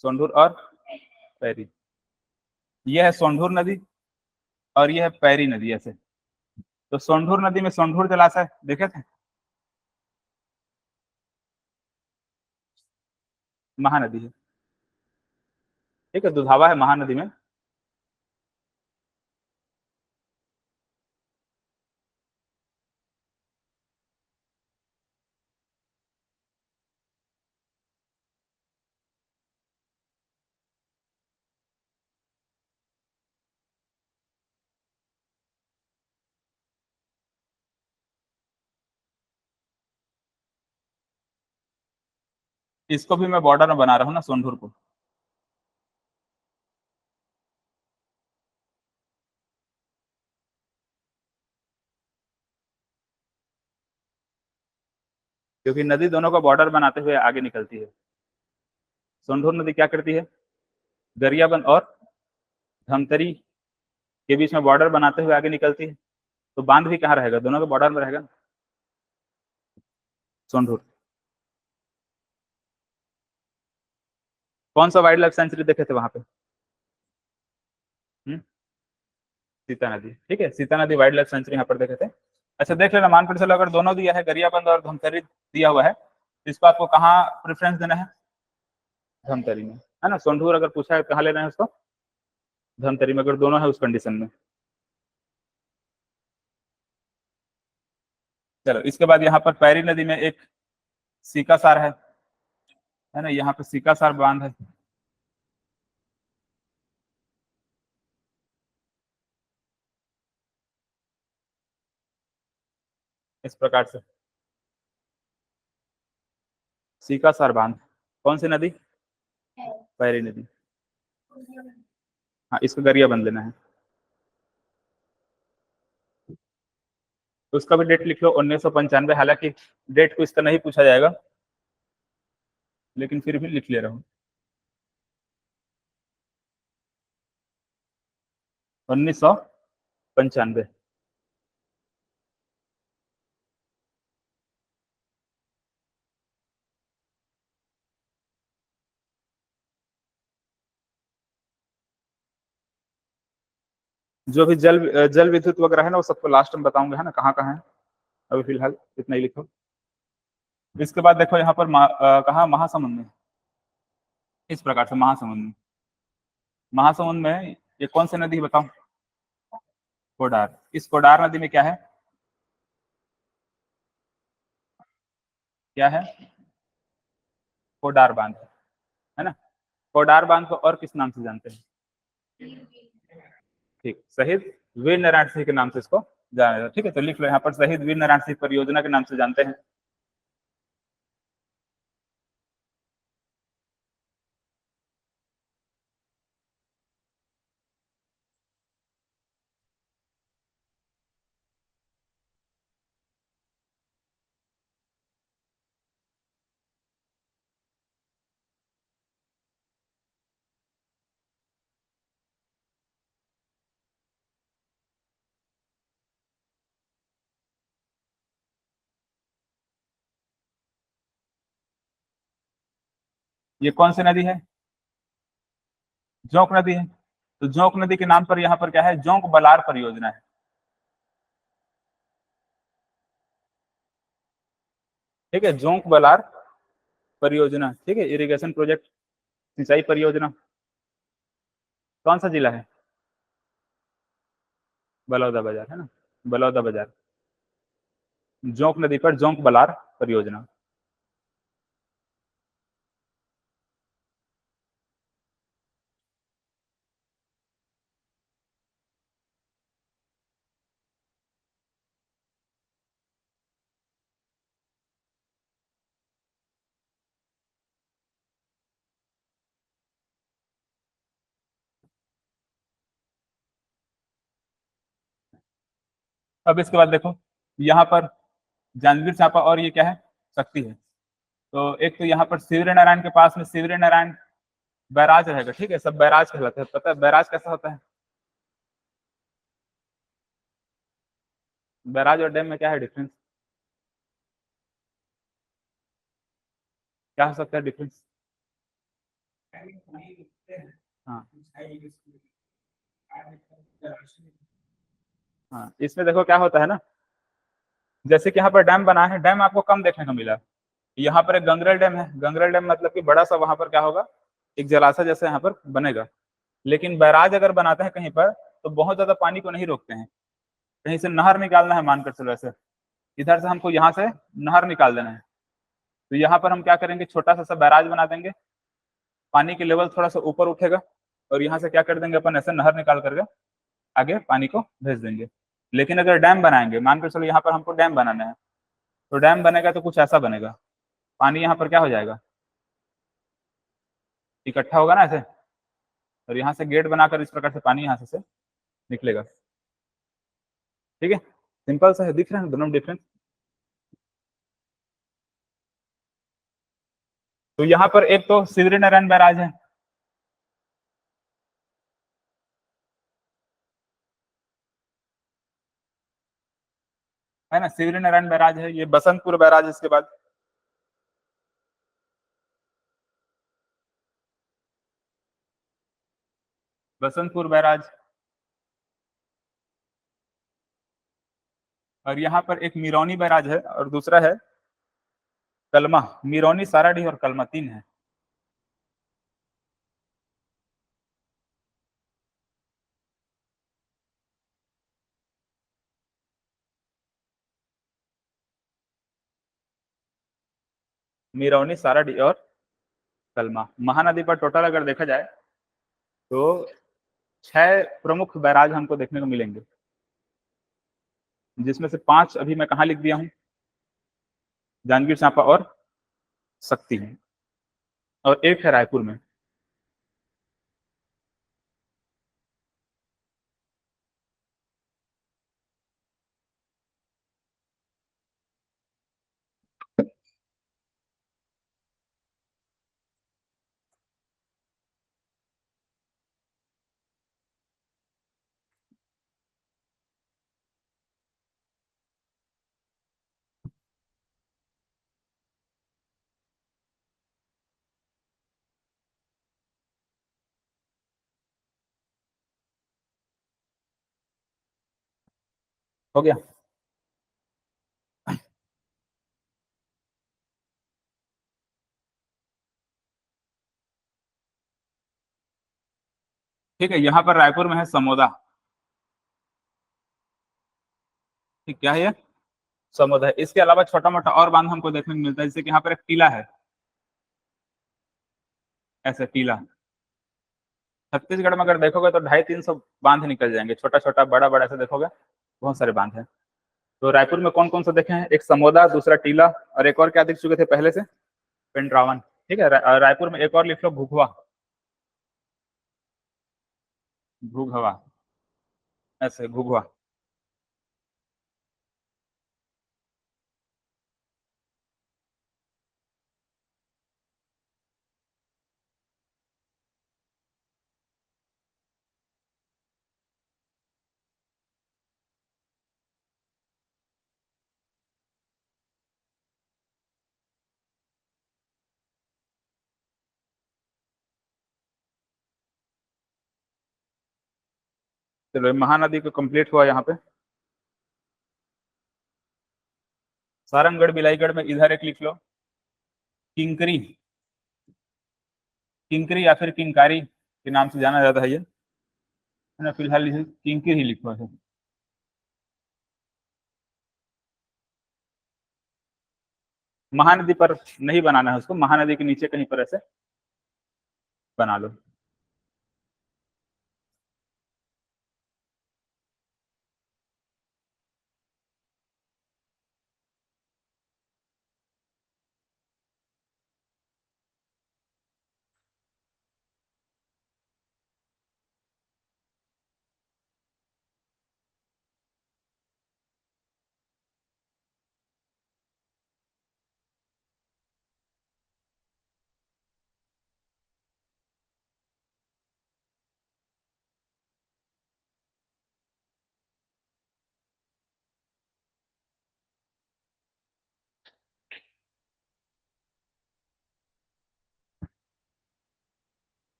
सोंढूर और पैरी। ये है सोंढूर नदी, और ये है पैरी नदी ऐसे। तो सोंढूर नदी में सोंढूर जलाशय देखे थे? महानदी है। ठीक है, दुधावा है महानदी में। इसको भी मैं बॉर्डर में बना रहा हूँ ना, सोंढूर को। क्योंकि नदी दोनों का बॉर्डर बनाते हुए आगे निकलती है। सोंढूर नदी क्या करती है, गरियाबंद और धमतरी के बीच में बॉर्डर बनाते हुए आगे निकलती है, तो बांध भी कहाँ रहेगा, दोनों के बॉर्डर में रहेगा, सोंढूर। कौन सा वाइल्ड लाइफ सेंचुरी देखे थे वहां पे, सीता नदी, ठीक है, सीता नदी वाइल्ड लाइफ सेंचुरी यहाँ पर देखे थे। अच्छा देख लेना, मान कर चलो अगर दोनों दिया है, गरियाबंद और धमतरी दिया हुआ है, तो इसको आपको कहाँ प्रेफरेंस देना है, धमतरी में, है ना। सोंढूर अगर पूछा है कहाँ लेना है उसको, धमतरी में, अगर दोनों है उस कंडीशन में। चलो इसके बाद यहाँ पर पैरी नदी में एक सीकासार है ना, यहाँ पे सीकासार बांध है। इस प्रकार से सीकासार बांध, कौन सी नदी, पैरी नदी, हाँ इसको गरियाबंद लेना है। तो उसका भी डेट लिख लो 1995, हालांकि डेट को इसका नहीं पूछा जाएगा, लेकिन फिर भी लिख ले रहा हूँ, 1995। जो भी जल विद्युत वगैरह है ना, वो सबको लास्ट में बताऊंगा, है ना, कहाँ कहाँ है, अभी फिलहाल इतना ही लिखो। इसके बाद देखो यहाँ पर कहा महासमुंद में, इस प्रकार से महासमुंद में, महासमुंद में ये कौन सी नदी बताओ, कोडार। इस कोडार नदी में क्या है, क्या है, कोडार बांध, है ना। कोडार बांध को और किस नाम से जानते हैं, ठीक, शहीद वीर नारायण सिंह के नाम से इसको जाना जाता है, ठीक है। तो लिख लो यहाँ पर, शहीद वीर नारायण सिंह परियोजना के नाम से जानते हैं। ये कौन सी नदी है, जोंक नदी है। तो जोंक नदी के नाम पर यहाँ पर क्या है, जोंक बलार परियोजना है, ठीक है, जोंक बलार परियोजना, ठीक है, इरिगेशन प्रोजेक्ट, सिंचाई परियोजना। कौन सा जिला है, बलौदा बाजार, है ना, बलौदा बाजार, जोंक नदी पर जोंक बलार परियोजना। अब इसके बाद देखो यहाँ पर जांजगीर चांपा और ये क्या है, शक्ति है। तो एक तो यहाँ पर शिवरी नारायण के पास में शिवरी नारायण बैराज रहेगा, ठीक है, सब बैराज कहलाते हैं। पता है बैराज कैसा होता है, बैराज और डैम में क्या है डिफरेंस, क्या हो सकता है डिफरेंस, हाँ हाँ, इसमें देखो क्या होता है ना, जैसे कि यहाँ पर डैम बना है, डैम आपको कम देखने को मिला, यहाँ पर एक गंगरेल डैम है, गंगरेल डैम मतलब कि बड़ा सा वहां पर क्या होगा, एक जलाशय जैसा यहाँ पर बनेगा। लेकिन बैराज अगर बनाते हैं कहीं पर, तो बहुत ज्यादा पानी को नहीं रोकते हैं, कहीं से नहर निकालना है, मानकर चलो ऐसे, इधर से हमको यहाँ से नहर निकाल देना है, तो यहाँ पर हम क्या करेंगे, छोटा सा बैराज बना देंगे, पानी की लेवल थोड़ा सा ऊपर उठेगा, और यहाँ से क्या कर देंगे अपन, ऐसे नहर निकाल करके आगे पानी को भेज देंगे। लेकिन अगर डैम बनाएंगे, मानकर चलो यहाँ पर हमको डैम बनाना है, तो डैम बनेगा तो कुछ ऐसा बनेगा, पानी यहाँ पर क्या हो जाएगा, इकट्ठा होगा ना ऐसे, और यहाँ से गेट बनाकर इस प्रकार से पानी यहाँ से निकलेगा, ठीक है। सिंपल सा है, दिख रहा है दोनों डिफरेंस। तो यहाँ पर एक तो शिवरी नारायण बैराज है ना, शिवरी नारायण बैराज है। ये बसंतपुर बैराज इसके बाद, बसंतपुर बैराज। और यहाँ पर एक मिरौनी बैराज है और दूसरा है कलमा। मिरौनी, साराडीह और कलमा, तीन है। मिरौनी, साराडीह और कलमा। महानदी पर टोटल अगर देखा जाए तो 6 प्रमुख बैराज हमको देखने को मिलेंगे, जिसमें से 5 अभी मैं कहाँ लिख दिया हूँ, जांजगीर चांपा और शक्ति है, और एक है रायपुर में। हो गया। ठीक है, यहाँ पर रायपुर में है समोदा। ठीक, क्या है ये? समोदा है। इसके अलावा छोटा मोटा और बांध हमको देखने को मिलता है, जैसे कि यहाँ पर एक टीला है, ऐसे टीला। छत्तीसगढ़ में अगर देखोगे तो 250-300 बांध निकल जाएंगे, छोटा छोटा बड़ा बड़ा ऐसे देखोगे, बहुत सारे बांध हैं। तो रायपुर में कौन कौन सा देखे हैं? एक समोदा, दूसरा टीला, और एक और क्या देख चुके थे पहले से? पेंड्रावन। ठीक है, रायपुर में एक और लिख लो, घुघवा। घुघवा, ऐसे घुघवा। चलो, महानदी को कंप्लीट हुआ यहाँ पे। सारंगगढ़ बिलाईगढ़ में इधर एक लिख लो, किंकरी। किंकरी या फिर किंकारी के नाम से जाना जाता है ये, है ना। फिलहाल इसे किंकरी ही लिखो है। महानदी पर नहीं बनाना है उसको, महानदी के नीचे कहीं पर ऐसे बना लो।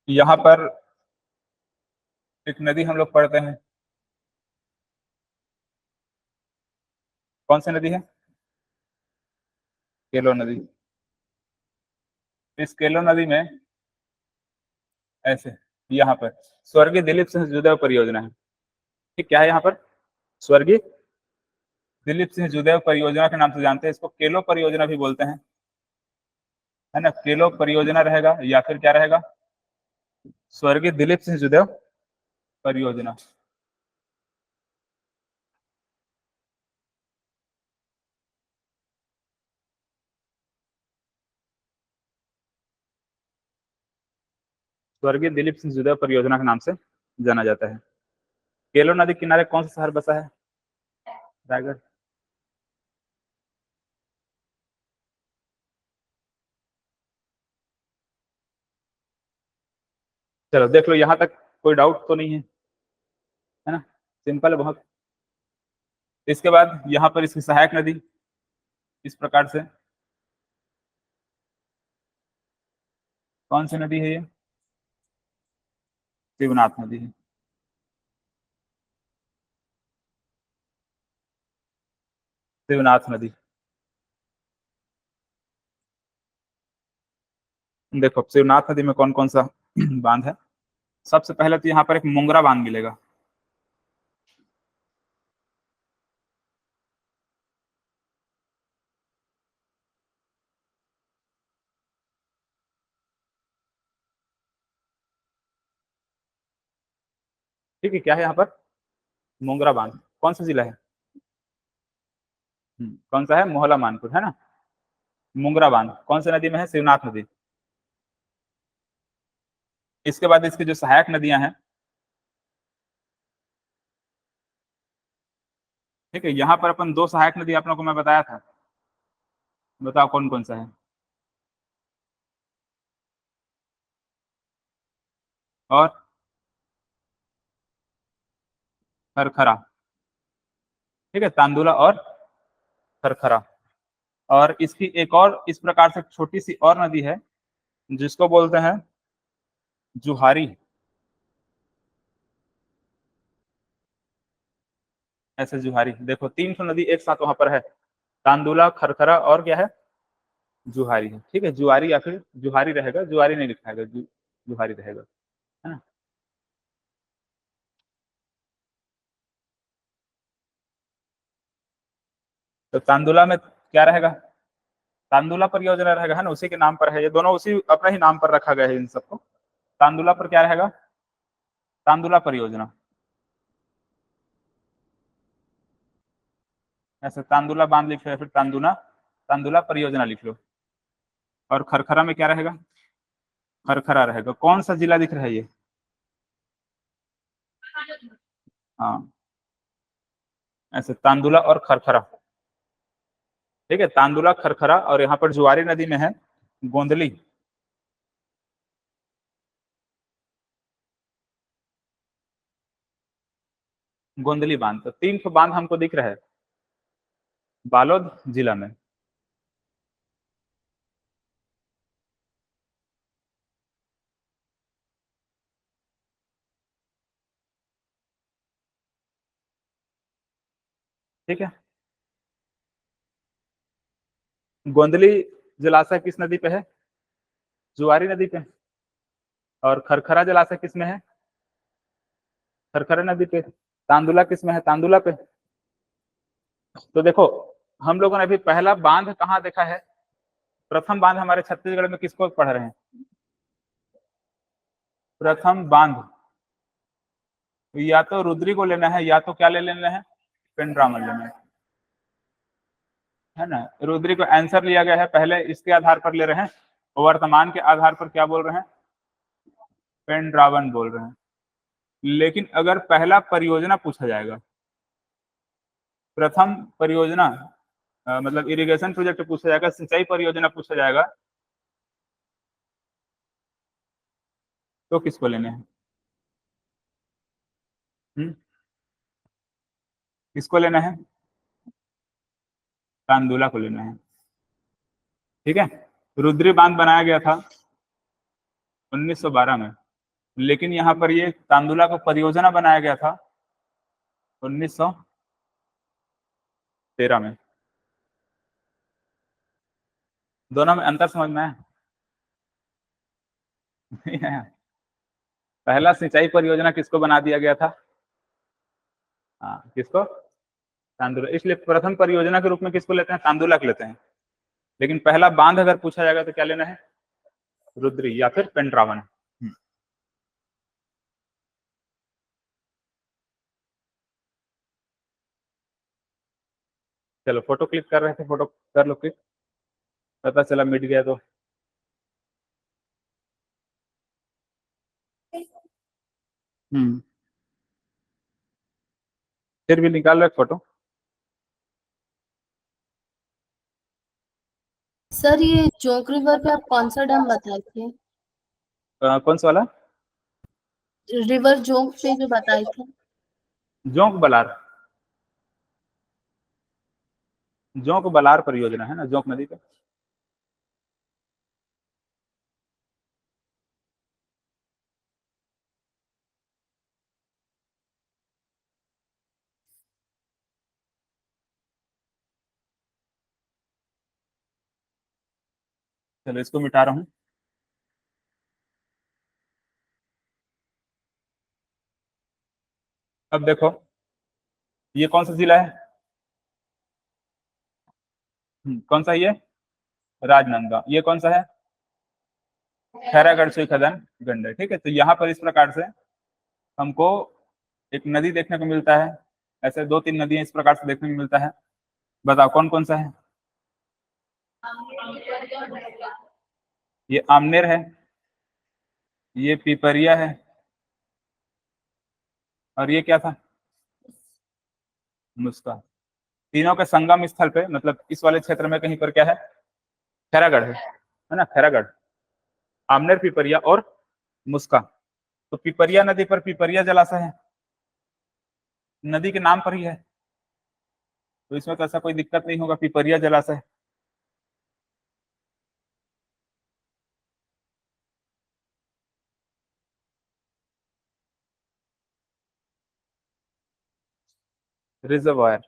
यहाँ पर एक नदी हम लोग पढ़ते हैं, कौन सी नदी है? केलो नदी। इस केलो नदी में ऐसे, यहाँ पर स्वर्गीय दिलीप सिंह जुदेव परियोजना है। ठीक, क्या है यहाँ पर? स्वर्गीय दिलीप सिंह जुदेव परियोजना के नाम से जानते हैं इसको, केलो परियोजना भी बोलते हैं, है ना। केलो परियोजना रहेगा या फिर क्या रहेगा? स्वर्गीय दिलीप सिंह जुदेव परियोजना। स्वर्गीय दिलीप सिंह जुदेव परियोजना के नाम से जाना जाता है। केलो नदी किनारे कौन सा शहर बसा है? रायगढ़। चलो देख लो, यहाँ तक कोई डाउट तो नहीं है ना? सिंपल है बहुत। इसके बाद यहाँ पर इसकी सहायक नदी इस प्रकार से, कौन सी नदी है ये? शिवनाथ नदी है। शिवनाथ नदी। देखो शिवनाथ नदी में कौन कौन सा बांध है। सबसे पहले तो यहाँ पर एक मुंगरा बांध मिलेगा। ठीक है, क्या है यहाँ पर? मुंगरा बांध। कौन सा जिला है? कौन सा है? मोहला मानपुर है ना। मुंगरा बांध कौन सी नदी में है? शिवनाथ नदी। इसके बाद इसकी जो सहायक नदियां हैं, ठीक है, यहाँ पर अपन दो सहायक नदी आप लोगों को मैं बताया था, बताओ कौन कौन सा है? और खरखरा। ठीक है, तांदुला और खरखरा। और इसकी एक और इस प्रकार से छोटी सी और नदी है जिसको बोलते हैं जुहारी। ऐसे जुहारी। देखो 3 नदी एक साथ वहां पर है, तांदुला, खरखरा और क्या है? जुहारी है। ठीक है, जुआरी या फिर जुहारी रहेगा, जुआरी नहीं लिखाएगा, जुहारी रहेगा, है ना। तो तांदुला में क्या रहेगा? तांदुला परियोजना रहेगा, है ना, उसी के नाम पर है, ये दोनों उसी अपने ही नाम पर रखा गया है इन सबको। तांदुला पर क्या रहेगा? तांदुला परियोजना। ऐसे तांदुला बांध लिख लो या फिर तांदुला तांदुला परियोजना लिख लो। और खरखरा में क्या रहेगा? खरखरा रहेगा। कौन सा जिला दिख रहा है ये? हाँ, ऐसे तांदुला और खरखरा। ठीक है, तांदुला, खरखरा, और यहाँ पर जुआरी नदी में है गोंदली। गोंदली बांध। तो 3 बांध हमको दिख रहा है बालोद जिला में। ठीक है, गोंदली जलाशय किस नदी पे है? जुआरी नदी पे। और खरखरा जलाशय किस में है? खरखरा नदी पे। तांदुला किस में है? तांदुला पे। तो देखो, हम लोगों ने अभी पहला बांध कहाँ देखा है? प्रथम बांध हमारे छत्तीसगढ़ में किसको पढ़ रहे हैं? प्रथम बांध या तो रुद्री को लेना है या तो क्या ले लेना है? पेंड्रामन लेना है ना। रुद्री को आंसर लिया गया है, पहले इसके आधार पर ले रहे हैं, वर्तमान के आधार पर क्या बोल रहे हैं? पेंड्रावन बोल रहे हैं। लेकिन अगर पहला परियोजना पूछा जाएगा, प्रथम परियोजना मतलब इरिगेशन प्रोजेक्ट पूछा जाएगा, सिंचाई परियोजना पूछा जाएगा, तो किसको लेने हैं? किसको लेना है? तांदुला को लेना है। ठीक है, रुद्री बांध बनाया गया था 1912 में, लेकिन यहाँ पर ये तांदुला को परियोजना बनाया गया था 1913 में। दोनों में अंतर समझना है। पहला सिंचाई परियोजना किसको बना दिया गया था? हाँ, किसको? तांदुला। इसलिए प्रथम परियोजना के रूप में किसको लेते हैं? तांदुला को लेते हैं। लेकिन पहला बांध अगर पूछा जाएगा तो क्या लेना है? रुद्री या फिर पेंड्रावन। चलो, फोटो क्लिक कर रहे थे, फोटो कर लो क्लिक। पता चला मिट गया तो। हम्म, फिर भी निकाल लो एक फोटो। सर ये जोंक रिवर पे आप कौन सा डैम बताए थे? कौन सा वाला? रिवर जोंक पे जो बताए थे। जोंक बलार, जोंक बलार परियोजना है ना, जोंक नदी पे। चलो इसको मिटा रहा हूं। अब देखो ये कौन सा जिला है? कौन सा ये? राजनांदगांव। ये कौन सा है? खैरागढ़ सुईखदन गंडक। ठीक है, तो यहाँ पर इस प्रकार से हमको एक नदी देखने को मिलता है। ऐसे दो तीन नदियां इस प्रकार से देखने को मिलता है। बताओ कौन कौन सा है? ये आमनेर है, ये पिपरिया है, और ये क्या था? मुस्का। तीनों के संगम स्थल पे, मतलब इस वाले क्षेत्र में कहीं पर क्या है? खैरागढ़ है ना, खैरागढ़, आमनेर, पिपरिया और मुस्का। तो पिपरिया नदी पर पिपरिया जलाशय है, नदी के नाम पर ही है, तो इसमें तो ऐसा कोई दिक्कत नहीं होगा, पिपरिया जलाशय। रिजर्वायर।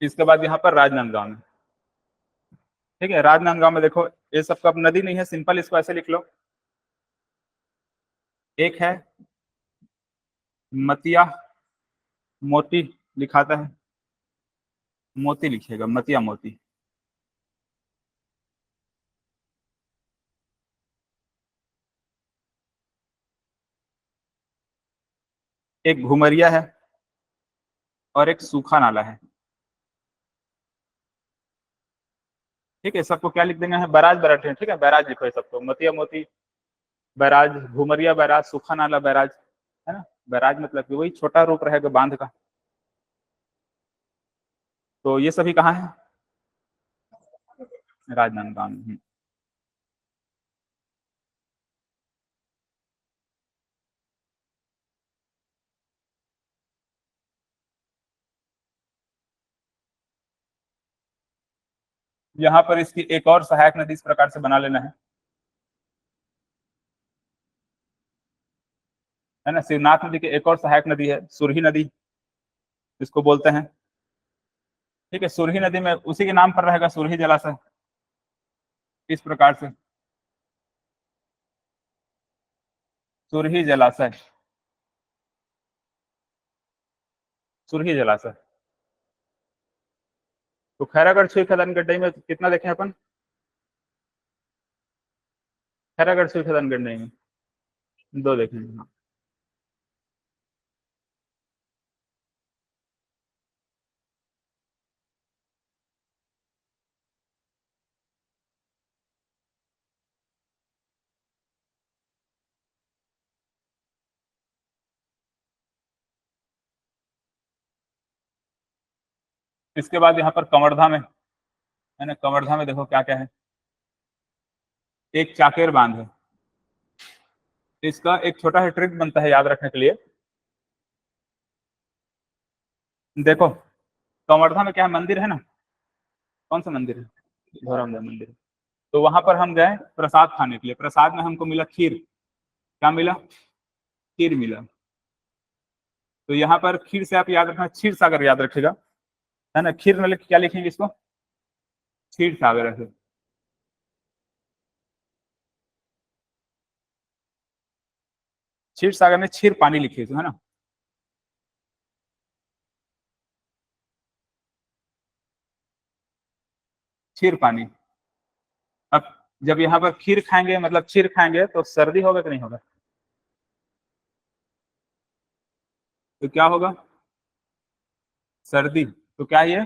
इसके बाद यहाँ पर राजनांदगांव में, ठीक है, राजनांदगांव में देखो ये सब कब नदी नहीं है, सिंपल इसको ऐसे लिख लो। एक है मतिया मोती, लिखाता है मोती, लिखिएगा मतिया मोती। एक घुमरिया है और एक सूखा नाला है। ठीक है, सबको क्या लिख देंगे है? बैराज बैराज, ठीक है, बैराज लिखो ये सबको, मतिया मोती बैराज, घुमरिया बैराज, सूखा नाला बैराज, है ना। बैराज मतलब कि वही छोटा रूप रहेगा बांध का। तो ये सभी कहाँ है? राजनांदगांव में। यहाँ पर इसकी एक और सहायक नदी इस प्रकार से बना लेना है ना। शिवनाथ नदी की एक और सहायक नदी है सुरही नदी, इसको बोलते हैं। ठीक है, सुरही नदी में उसी के नाम पर रहेगा सुरही जलाशय, इस प्रकार से सुरही जलाशय, सुरही जलाशय। तो खैरागढ़ छुई खदान गड्ढे में कितना देखे अपन? खैरागढ़ छुई खदान गड्ढे में दो देखेंगे, हाँ। इसके बाद यहाँ पर कवर्धा में, है ना, कवर्धा में देखो क्या क्या है। एक चाकेर बांध है, इसका एक छोटा सा ट्रिक बनता है याद रखने के लिए। देखो कवर्धा में क्या है? मंदिर है ना, कौन सा मंदिर है? धोराम देव मंदिर। तो वहां पर हम गए प्रसाद खाने के लिए, प्रसाद में हमको मिला खीर। क्या मिला? खीर मिला। तो यहाँ पर खीर से आप याद रखना, क्षीर सागर याद रखेगा, है ना। खीर में क्या लिखेंगे इसको? क्षीर सागर ऐसे। क्षीर सागर में क्षीर पानी लिखिए, है ना। क्षीर पानी। अब जब यहाँ पर खीर खाएंगे, मतलब क्षीर खाएंगे, तो सर्दी होगा कि नहीं होगा? तो क्या होगा? सर्दी। तो क्या ये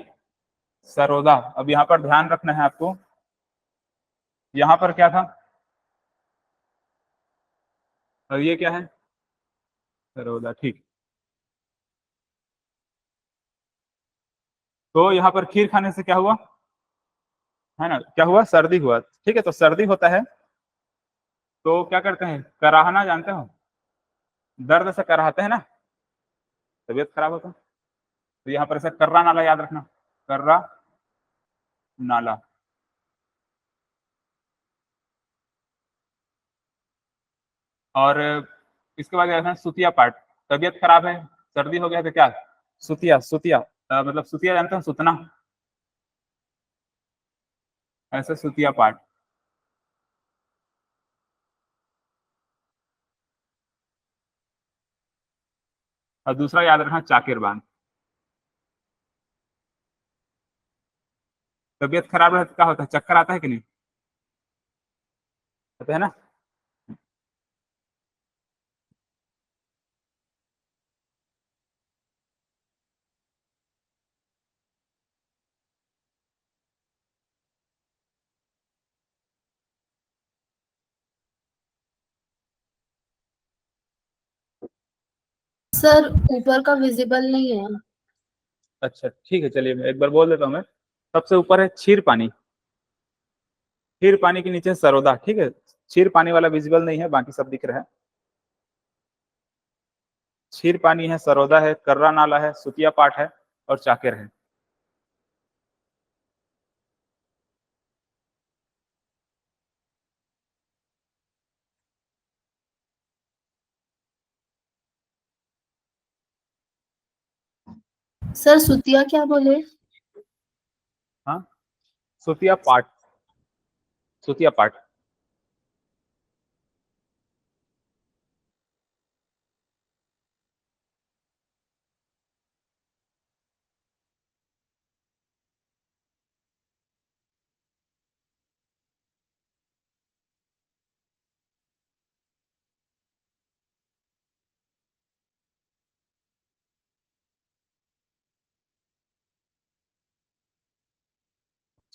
सरोदा। अब यहाँ पर ध्यान रखना है आपको, यहाँ पर क्या था और ये क्या है, सरोदा, ठीक। तो यहाँ पर खीर खाने से क्या हुआ, है ना, क्या हुआ, सर्दी हुआ, ठीक है। तो सर्दी होता है तो क्या करते हैं, कराहना जानते हो, दर्द से कराहते हैं ना, तबीयत खराब होता है। तो यहाँ पर ऐसा कर्रा नाला याद रखना, कर्रा नाला। और इसके बाद याद रखना सुतिया पाठ, तबीयत खराब है, सर्दी हो गया तो क्या, सुतिया, सुतिया मतलब सुतिया जानते हो, सुतना, ऐसे सुतिया पाठ। और दूसरा याद रखना चाकिर बांध। तबीयत खराब रहता क्या होता है, चक्कर आता है कि नहीं, आता है ना। सर ऊपर का विजिबल नहीं है। अच्छा ठीक है, चलिए मैं एक बार बोल देता हूँ मैं। सबसे ऊपर है क्षीर पानी, क्षीर पानी के नीचे सरोदा, ठीक है। क्षीर पानी वाला विजिबल नहीं है, बाकी सब दिख रहा है। क्षीर पानी है, सरोदा है, कर्रा नाला है, सुतिया पाठ है और चाकिर है। सर सुतिया क्या बोले? हाँ, सुतिया पाठ, सुतिया पाठ।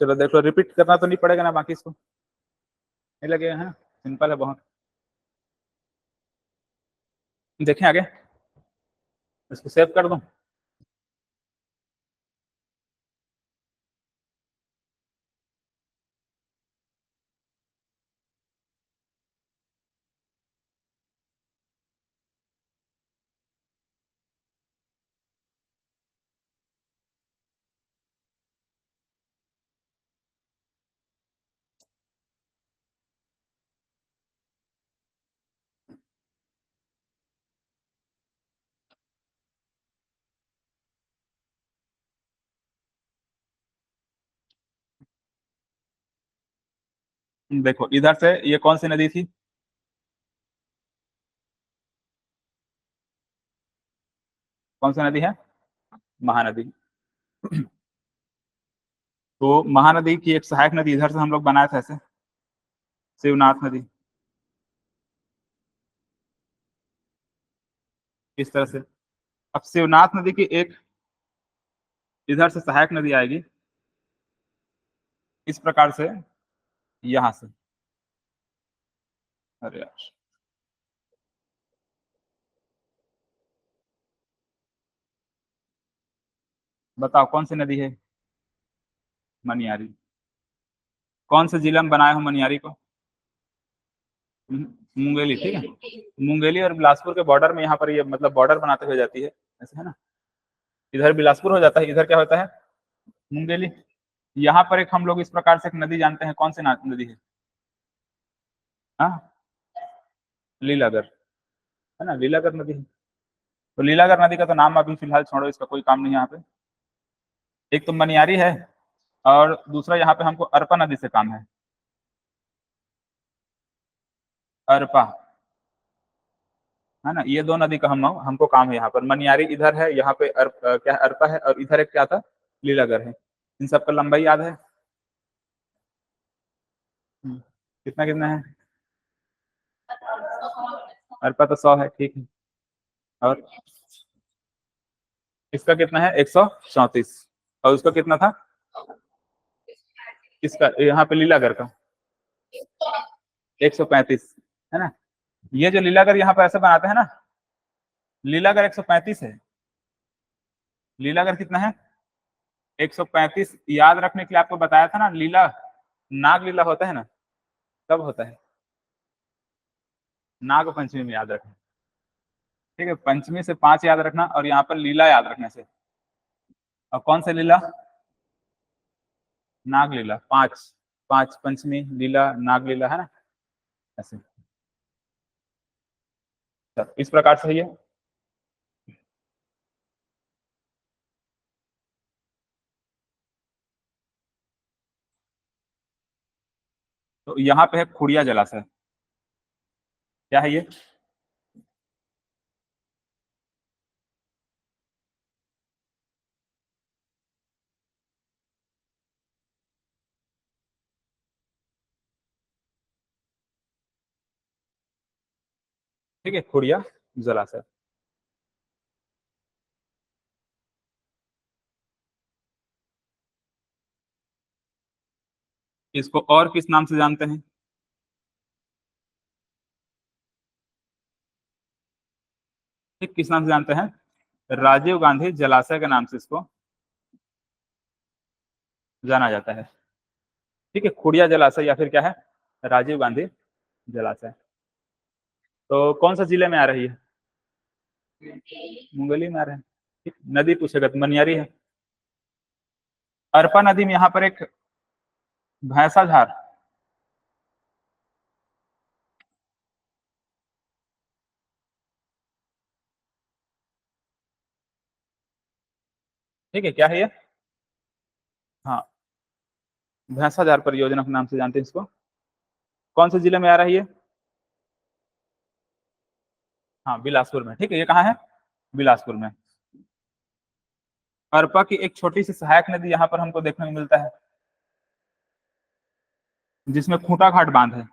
चलो देख लो, रिपीट करना तो नहीं पड़ेगा ना बाकी इसको, नहीं लगेगा, है ना, सिंपल है बहुत। देखें आगे, इसको सेव कर दूं। देखो इधर से ये कौन सी नदी थी, कौन सी नदी है, महानदी। तो महानदी की एक सहायक नदी इधर से हम लोग बनाए थे ऐसे, शिवनाथ नदी, इस तरह से। अब शिवनाथ नदी की एक इधर से सहायक नदी आएगी इस प्रकार से, यहां से, अरे यार, बताओ कौन सी नदी है, मनियारी। कौन से जिला में बनाए हो मनियारी को, मुंगेली, ठीक है। मुंगेली और बिलासपुर के बॉर्डर में यहाँ पर ये मतलब बॉर्डर बनाते हुए जाती है, ऐसे है ना। इधर बिलासपुर हो जाता है, इधर क्या होता है, मुंगेली। यहाँ पर एक हम लोग इस प्रकार से एक नदी जानते हैं, कौन सी नदी है, हाँ, लीलागर, है ना, लीलागर नदी है। तो लीलागर नदी का तो नाम अभी फिलहाल छोड़ो, इसका कोई काम नहीं है यहाँ पे। एक तो मनियारी है और दूसरा यहाँ पे हमको अरपा नदी से काम है, अरपा, है ना। ये दो नदी का हमको काम है यहाँ पर। मनियारी इधर है, यहाँ पे क्या है, अरपा है, और इधर एक क्या था, लीलागर है। इन सबका लंबाई याद है, कितना कितना है, अरपा तो 100 है, ठीक है। और इसका कितना है, 134, और उसका कितना था, इसका यहाँ पे लीलागढ़ का 135 है ना। ये जो लीलागढ़ यहाँ पे ऐसे बनाते हैं ना, लीलागढ़ 135 है। लीलागढ़ कितना है? 135। याद रखने के लिए आपको बताया था ना, लीला नाग लीला होता है ना, कब होता है? नाग पंचमी में याद रखना। ठीक है, पंचमी से 5 याद रखना और यहाँ पर लीला याद रखने से। और कौन सा लीला? नाग लीला। 5 5 पंचमी लीला नाग लीला है ना, ऐसे। तो इस प्रकार से है। तो यहाँ पे है खुड़िया जलाशय। क्या है ये? ठीक है, खुड़िया जलाशय। इसको और किस नाम से जानते हैं? ठीक, किस नाम से जानते हैं? राजीव गांधी जलाशय के नाम से इसको जाना जाता है। ठीक है, खुड़िया जलाशय या फिर क्या है? राजीव गांधी जलाशय। तो कौन सा जिले में आ रही है? मुंगेली में आ रहे हैं। ठीक, नदी पूछेगा तो मनियारी है। अरपा नदी में यहाँ पर एक भैंसाझार। ठीक है, क्या है ये? हाँ, भैंसाझार परियोजना के नाम से जानते हैं इसको। कौन से जिले में आ रही है? हाँ, बिलासपुर में। ठीक है, ये कहाँ है? बिलासपुर में। अरपा की एक छोटी सी सहायक नदी यहाँ पर हमको देखने को मिलता है, जिसमें खूंटा घाट बांध है।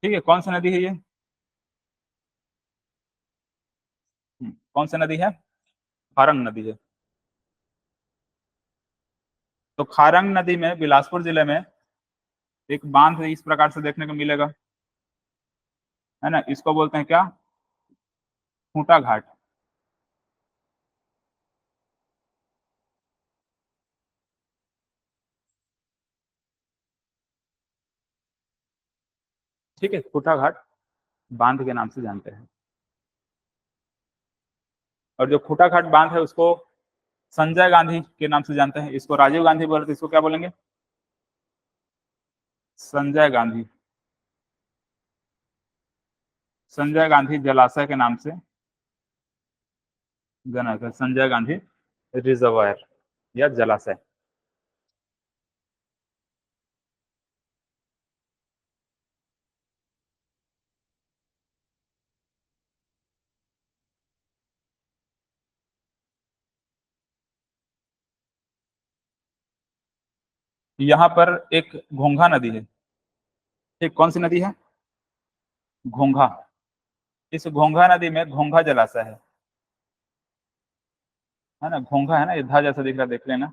ठीक है, कौन सी नदी है ये? कौन सी नदी है? खारंग नदी है। तो खारंग नदी में बिलासपुर जिले में एक बांध इस प्रकार से देखने को मिलेगा, है ना। इसको बोलते हैं क्या? खूंटा घाट। ठीक है, खूंटा घाट बांध के नाम से जानते हैं। और जो खूंटा घाट बांध है उसको संजय गांधी के नाम से जानते हैं। इसको राजीव गांधी बोलते, इसको क्या बोलेंगे? संजय गांधी। संजय गांधी जलाशय के नाम से जाना जाता है, संजय गांधी रिजर्वायर या जलाशय। यहाँ पर एक घोंघा नदी है। ठीक, कौन सी नदी है? घोंघा। इस घोंघा नदी में घोंघा जलाशय है ना। घोंघा है ना, ये धा जैसा दिख रहा है, देख लेना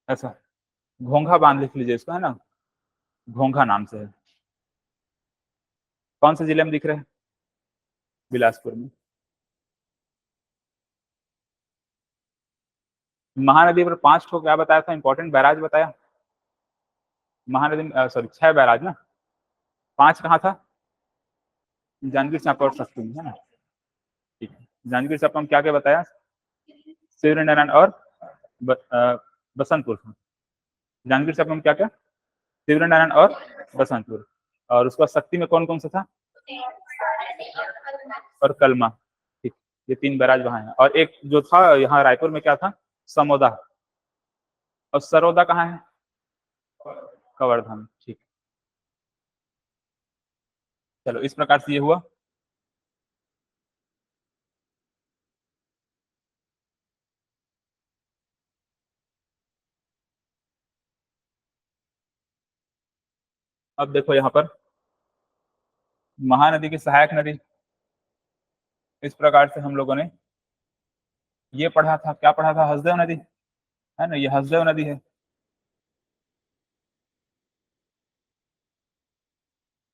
ऐसा। घोंघा बांध लिख लीजिए इसको, है ना, घोंघा नाम से है। कौन से जिले में दिख रहे हैं? बिलासपुर में। महानदी पर 5 ठो क्या बताया था? इंपॉर्टेंट बैराज बताया। महानदी में सॉरी 6 बैराज ना, 5 कहाँ था? जांजगीर चांपा और सस्ती में, है ना। ठीक है, जांजगीर चांपा में क्या क्या बताया? शिवरी नारायण और बसंतपुर। जांजगीर चांपा में क्या क्या? शिवरी नारायण और बसंतपुर। और उसका शक्ति में कौन कौन सा था? और कलमा। ठीक, ये 3 बैराज वहां है। और एक जो था यहाँ रायपुर में क्या था? समोदा। और सरोदा कहाँ है? कवर्धन। ठीक, चलो इस प्रकार से ये हुआ। अब देखो यहाँ पर महानदी की सहायक नदी इस प्रकार से हम लोगों ने ये पढ़ा था, क्या पढ़ा था, हसदेव नदी, है ना, ये हसदेव नदी है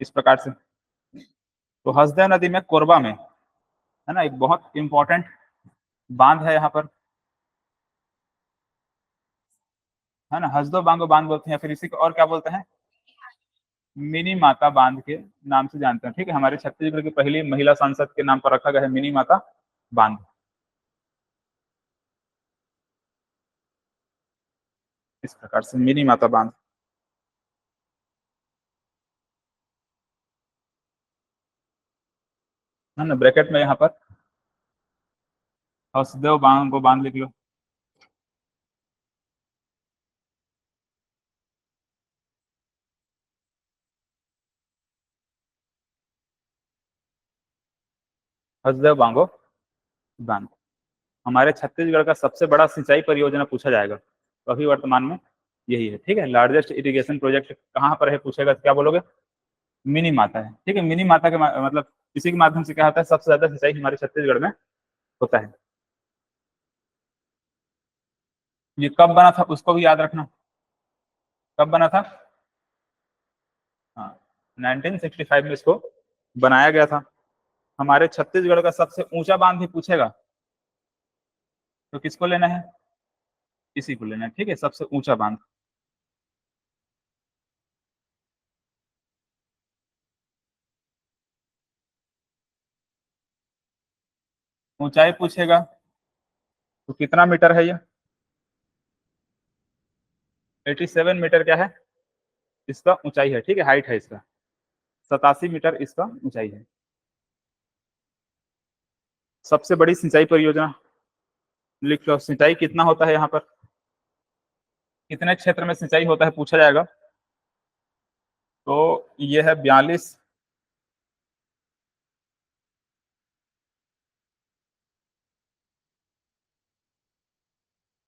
इस प्रकार से। तो हसदेव नदी में कोरबा में, है ना, एक बहुत इंपॉर्टेंट बांध है यहाँ पर, है ना, हसदेव बांगो बांध बोलते हैं, फिर इसी को और क्या बोलते हैं, मिनी माता बांध के नाम से जानते हैं। ठीक है, हमारे छत्तीसगढ़ की पहली महिला सांसद के नाम पर रखा गया है मिनी माता बांध। इस प्रकार से मिनी माता बांध, है ना, ब्रैकेट में यहाँ पर हसदेव बांगो बांध लिख लो। हसदेव बांगो बांध हमारे छत्तीसगढ़ का सबसे बड़ा सिंचाई परियोजना पूछा जाएगा तो अभी वर्तमान में यही है। ठीक है, लार्जेस्ट इरिगेशन प्रोजेक्ट कहाँ पर है पूछेगा तो क्या बोलोगे, मिनी माता है। ठीक है, मिनी माता के मतलब इसी के माध्यम से क्या होता है, सबसे ज्यादा सिंचाई हमारे छत्तीसगढ़ में होता है। ये कब बना था उसको भी याद रखना, कब बना था, हाँ 1965 में इसको बनाया गया था। हमारे छत्तीसगढ़ का सबसे ऊंचा बांध भी पूछेगा तो किसको लेना है, इसी को लेना है। ठीक है, सबसे ऊंचा बांध, ऊंचाई पूछेगा तो कितना मीटर है ये, 87 मीटर क्या है इसका ऊंचाई है। ठीक है, हाइट है इसका, 87 मीटर इसका ऊंचाई है। सबसे बड़ी सिंचाई परियोजना लिख लो, सिंचाई कितना होता है यहाँ पर, कितने क्षेत्र में सिंचाई होता है पूछा जाएगा तो ये है 42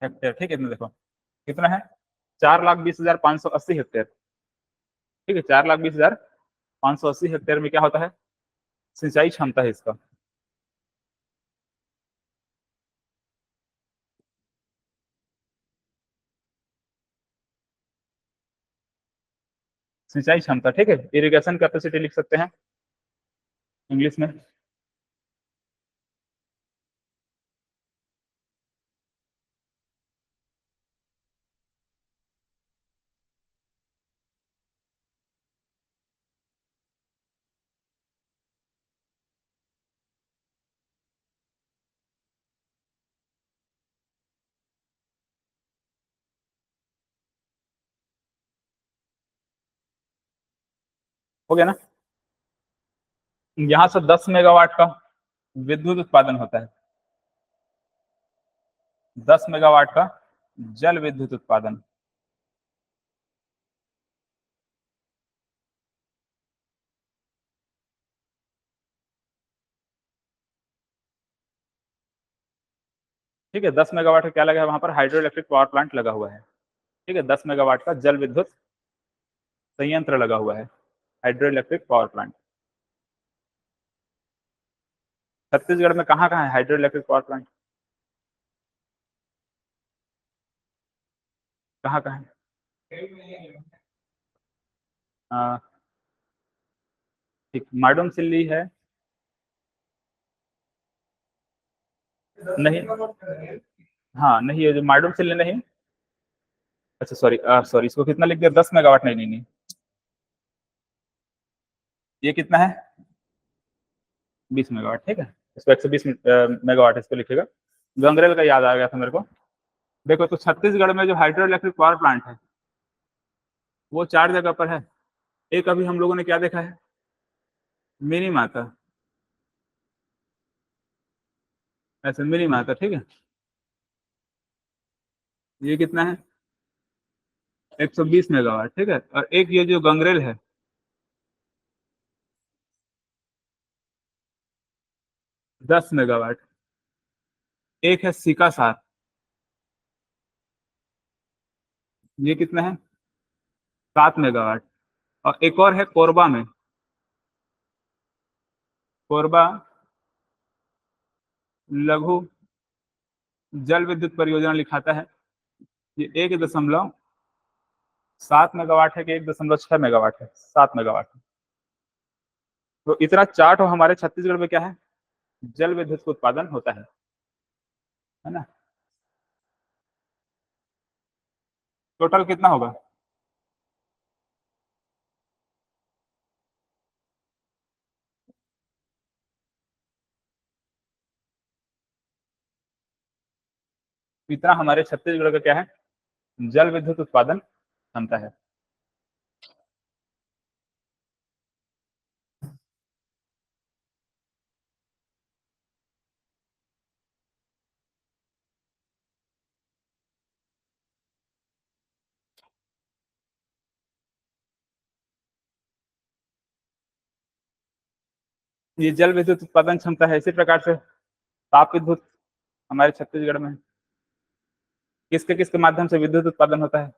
हेक्टेयर। ठीक है, इसमें देखो कितना है, 4,20,580 हेक्टेयर। ठीक है, 4,20,580 हेक्टेयर में क्या होता है, सिंचाई क्षमता है इसका। सिंचाई क्षमता, ठीक है, इरिगेशन कैपेसिटी लिख सकते हैं इंग्लिश में। हो गया ना, यहाँ से 10 मेगावाट का विद्युत उत्पादन होता है, 10 मेगावाट का जल विद्युत उत्पादन। ठीक है, 10 मेगावाट का क्या लगा है वहां पर, हाइड्रो इलेक्ट्रिक पावर प्लांट लगा हुआ है। ठीक है, 10 मेगावाट का जल विद्युत संयंत्र लगा हुआ है, hydro electric power plant. Chhattisgarh में कहाँ कहाँ है हाइड्रो इलेक्ट्रिक पावर प्लांट, कहाँ कहाँ है, ठीक, माडूम सिल्ली है, नहीं, हाँ नहीं, ये जो माडूम सिल्ली नहीं, अच्छा सॉरी सॉरी, इसको कितना लिख दिया, 10 मेगावाट, नहीं नहीं नहीं, ये कितना है, 20 मेगावाट। ठीक है, इसको 120 मेगावाट इसको लिखेगा, गंगरेल का याद आ गया था मेरे को। देखो तो छत्तीसगढ़ में जो हाइड्रो इलेक्ट्रिक पावर प्लांट है वो 4 जगह पर है। एक अभी हम लोगों ने क्या देखा है, मिनी माता, ऐसे मिनी माता। ठीक है, ये कितना है, 120 मेगावाट। ठीक है, और एक ये जो गंगरेल है 10 मेगावाट। एक है सिकासार, ये कितना है, 7 मेगावाट। और एक और है कोरबा में, कोरबा लघु जल विद्युत परियोजना लिखाता है, ये 1.7 मेगावाट है कि 1.6 मेगावाट है? 7 मेगावाट है। तो इतना चार्ट हमारे छत्तीसगढ़ में क्या है, जल विद्युत का उत्पादन होता है ना। टोटल कितना होगा? इतना हमारे छत्तीसगढ़ का क्या है, जल विद्युत उत्पादन क्षमता है। ये जल विद्युत उत्पादन क्षमता है। इसी प्रकार से ताप विद्युत हमारे छत्तीसगढ़ में किसके किसके माध्यम से विद्युत उत्पादन होता है?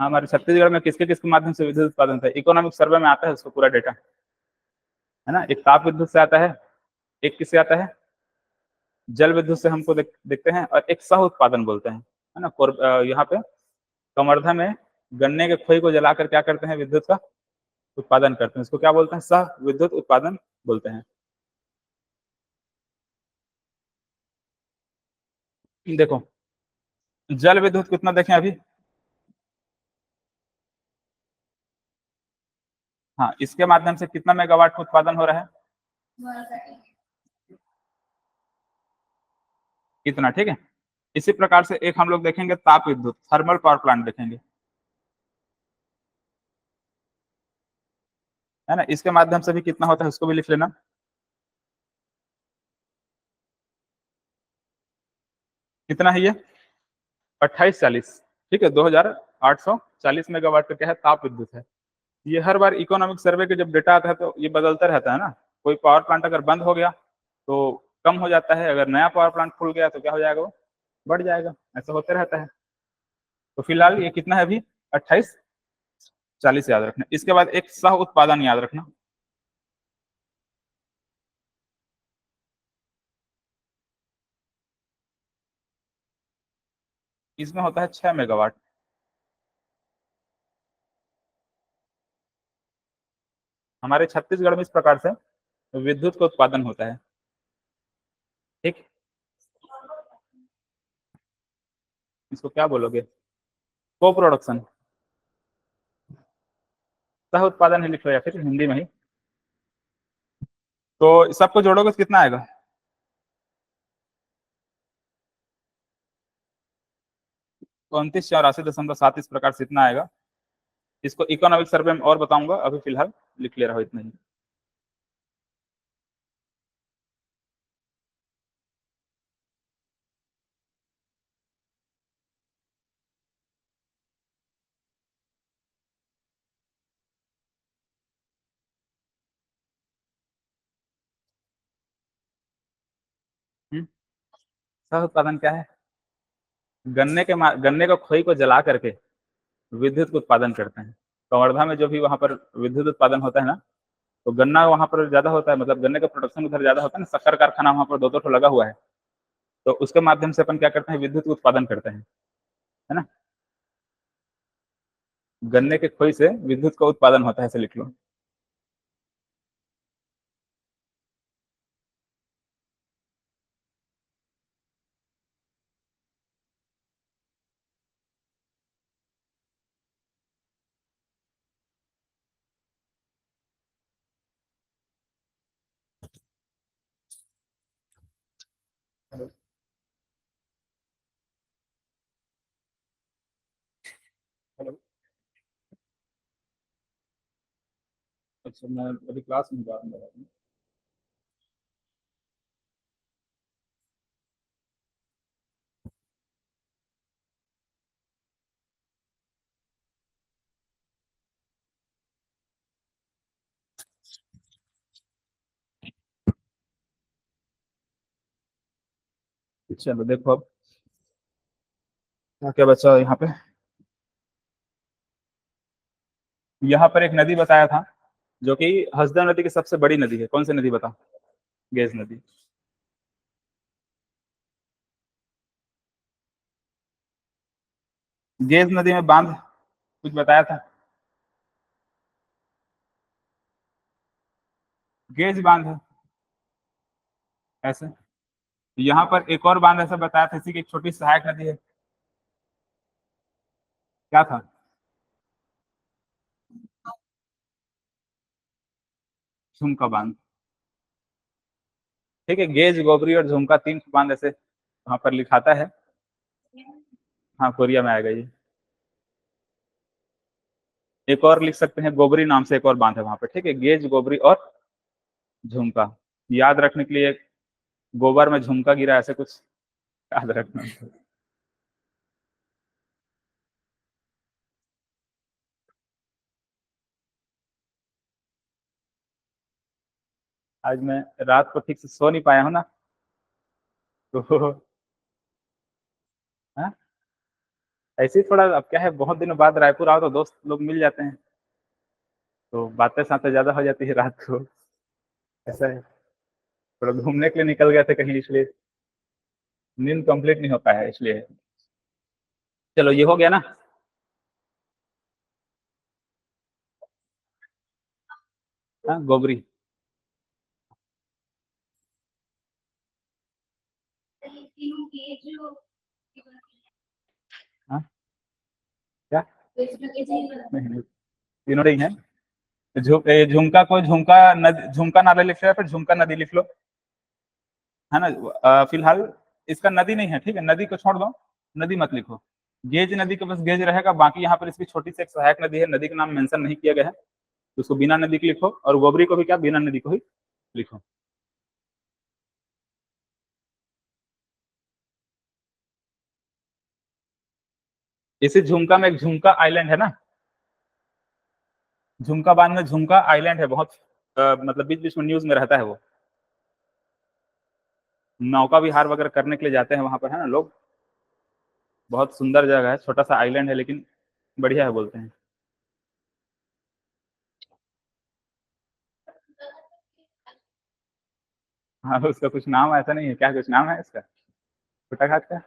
हमारे छत्तीसगढ़ में किसके किसके माध्यम से विद्युत उत्पादन होता है? इकोनॉमिक सर्वे में आता है उसको पूरा डेटा, है ना। एक ताप विद्युत से आता है, एक किससे आता है, जल विद्युत से हमको देखते हैं, और एक सह उत्पादन बोलते हैं, है ना। यहाँ पे कवर्धा में गन्ने के खोई को जलाकर क्या करते हैं, विद्युत का उत्पादन करते हैं। इसको क्या बोलते हैं, सह विद्युत उत्पादन बोलते हैं। देखो जल विद्युत कितना देखें अभी, हाँ, इसके माध्यम से कितना मेगावाट का उत्पादन हो रहा है, इतना, ठीक है। इसी प्रकार से एक हम लोग देखेंगे ताप विद्युत, थर्मल पावर प्लांट देखेंगे, है ना। इसके माध्यम से भी कितना होता है उसको भी लिख लेना। कितना है ये, 2840, ठीक है, 2840 मेगावाट का क्या है, ताप विद्युत है। ये हर बार इकोनॉमिक सर्वे के जब डेटा आता है तो ये बदलता रहता है ना। कोई पावर प्लांट अगर बंद हो गया तो कम हो जाता है, अगर नया पावर प्लांट खुल गया तो क्या हो जाएगा, वो बढ़ जाएगा, ऐसा होते रहता है। तो फिलहाल ये कितना है अभी, 2840 याद रखना। इसके बाद एक सह उत्पादन याद रखना। इसमें होता है 6 मेगावाट। हमारे छत्तीसगढ़ में इस प्रकार से विद्युत का उत्पादन होता है, ठीक। इसको क्या बोलोगे, को प्रोडक्शन, सह उत्पादन ही लिख लो, या फिर हिंदी में ही। तो सबको जोड़ोगे तो कितना आएगा, 2984.7, इस प्रकार से इतना आएगा। इसको इकोनॉमिक सर्वे में और बताऊंगा, अभी फिलहाल लिख ले रहा हूँ इतना ही। सह उत्पादन क्या है, गन्ने को खोई को जला करके विद्युत का उत्पादन करते हैं। कवर्धा में जो भी वहां पर विद्युत उत्पादन होता है ना, तो गन्ना वहां पर ज्यादा होता है, मतलब गन्ने का प्रोडक्शन उधर ज्यादा होता है ना, शक्कर कारखाना वहां पर दो दो ठो लगा हुआ है। तो उसके माध्यम से अपन क्या करते हैं, विद्युत उत्पादन करते हैं, है ना। गन्ने के खोई से विद्युत का उत्पादन होता है, ऐसे लिख लो। Hello, hello. अच्छा, मैं अभी क्लास में जा रहा हूँ। चलो देखो अब क्या क्या बचा यहाँ पे। यहाँ पर एक नदी बताया था, जो कि हसदा नदी की सबसे बड़ी नदी है। कौन सी नदी बताओ? गेज नदी। गेज नदी में बांध कुछ बताया था? गेज बांध है ऐसे। यहाँ पर एक और बांध ऐसा बताया था, इसी की एक छोटी सहायक नदी है, क्या था? झुमका बांध। ठीक है, गेज, गोबरी और झुमका 3 बांध ऐसे वहां पर लिखाता है। हाँ, कोरिया में आएगा ये। एक और लिख सकते हैं, गोबरी नाम से एक और बांध है वहां पर। ठीक है, गेज, गोबरी और झुमका। याद रखने के लिए गोबर में झुमका गिरा, ऐसे कुछ याद रखना। आज मैं रात को ठीक से सो नहीं पाया हूँ ना, तो हाँ, ऐसे ही थोड़ा। अब क्या है, बहुत दिनों बाद रायपुर आओ तो दोस्त लोग मिल जाते हैं, तो बातें सातें ज्यादा हो जाती है रात को। ऐसा है, थोड़ा घूमने के लिए निकल गए थे कहीं, इसलिए नींद कंप्लीट नहीं हो पाया है, इसलिए। चलो, ये हो गया ना। हाँ, गोबरी। हाँ, क्या? नहीं नहीं, तीनों नहीं है। झुमका को झुमका नदी, झुमका नाला लिख लो या फिर झुमका नदी लिख लो, है ना। फिलहाल इसका नदी नहीं है, ठीक है, नदी को छोड़ दो, नदी मत लिखो। गेज नदी का बस गेज रहेगा, बाकी यहाँ पर इसकी छोटी सी एक सहायक नदी है, नदी का नाम मेंशन नहीं किया गया है, तो उसको बिना नदी के लिखो, और गोबरी को भी क्या, बिना नदी को ही लिखो। इसी झुमका में एक झुमका आइलैंड है ना, झुमका बांध में झुमका आइलैंड है, बहुत मतलब बीच बीच में न्यूज में रहता है वो। नौका विहार वगैरह करने के लिए जाते हैं वहां पर, है ना लोग। बहुत सुंदर जगह है, छोटा सा आइलैंड है, लेकिन बढ़िया है बोलते हैं। हाँ, उसका कुछ नाम ऐसा नहीं है क्या, कुछ नाम है इसका, छोटा घाट का?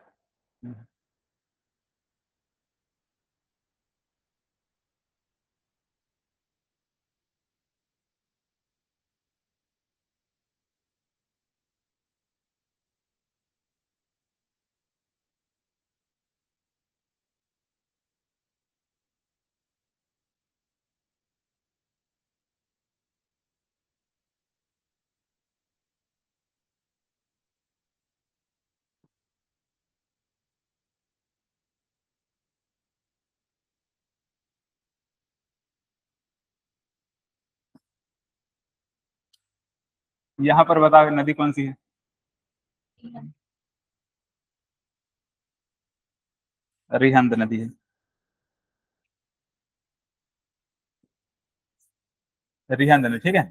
यहाँ पर बताओ नदी कौन सी है? रिहंद नदी है। रिहंद नदी, ठीक है।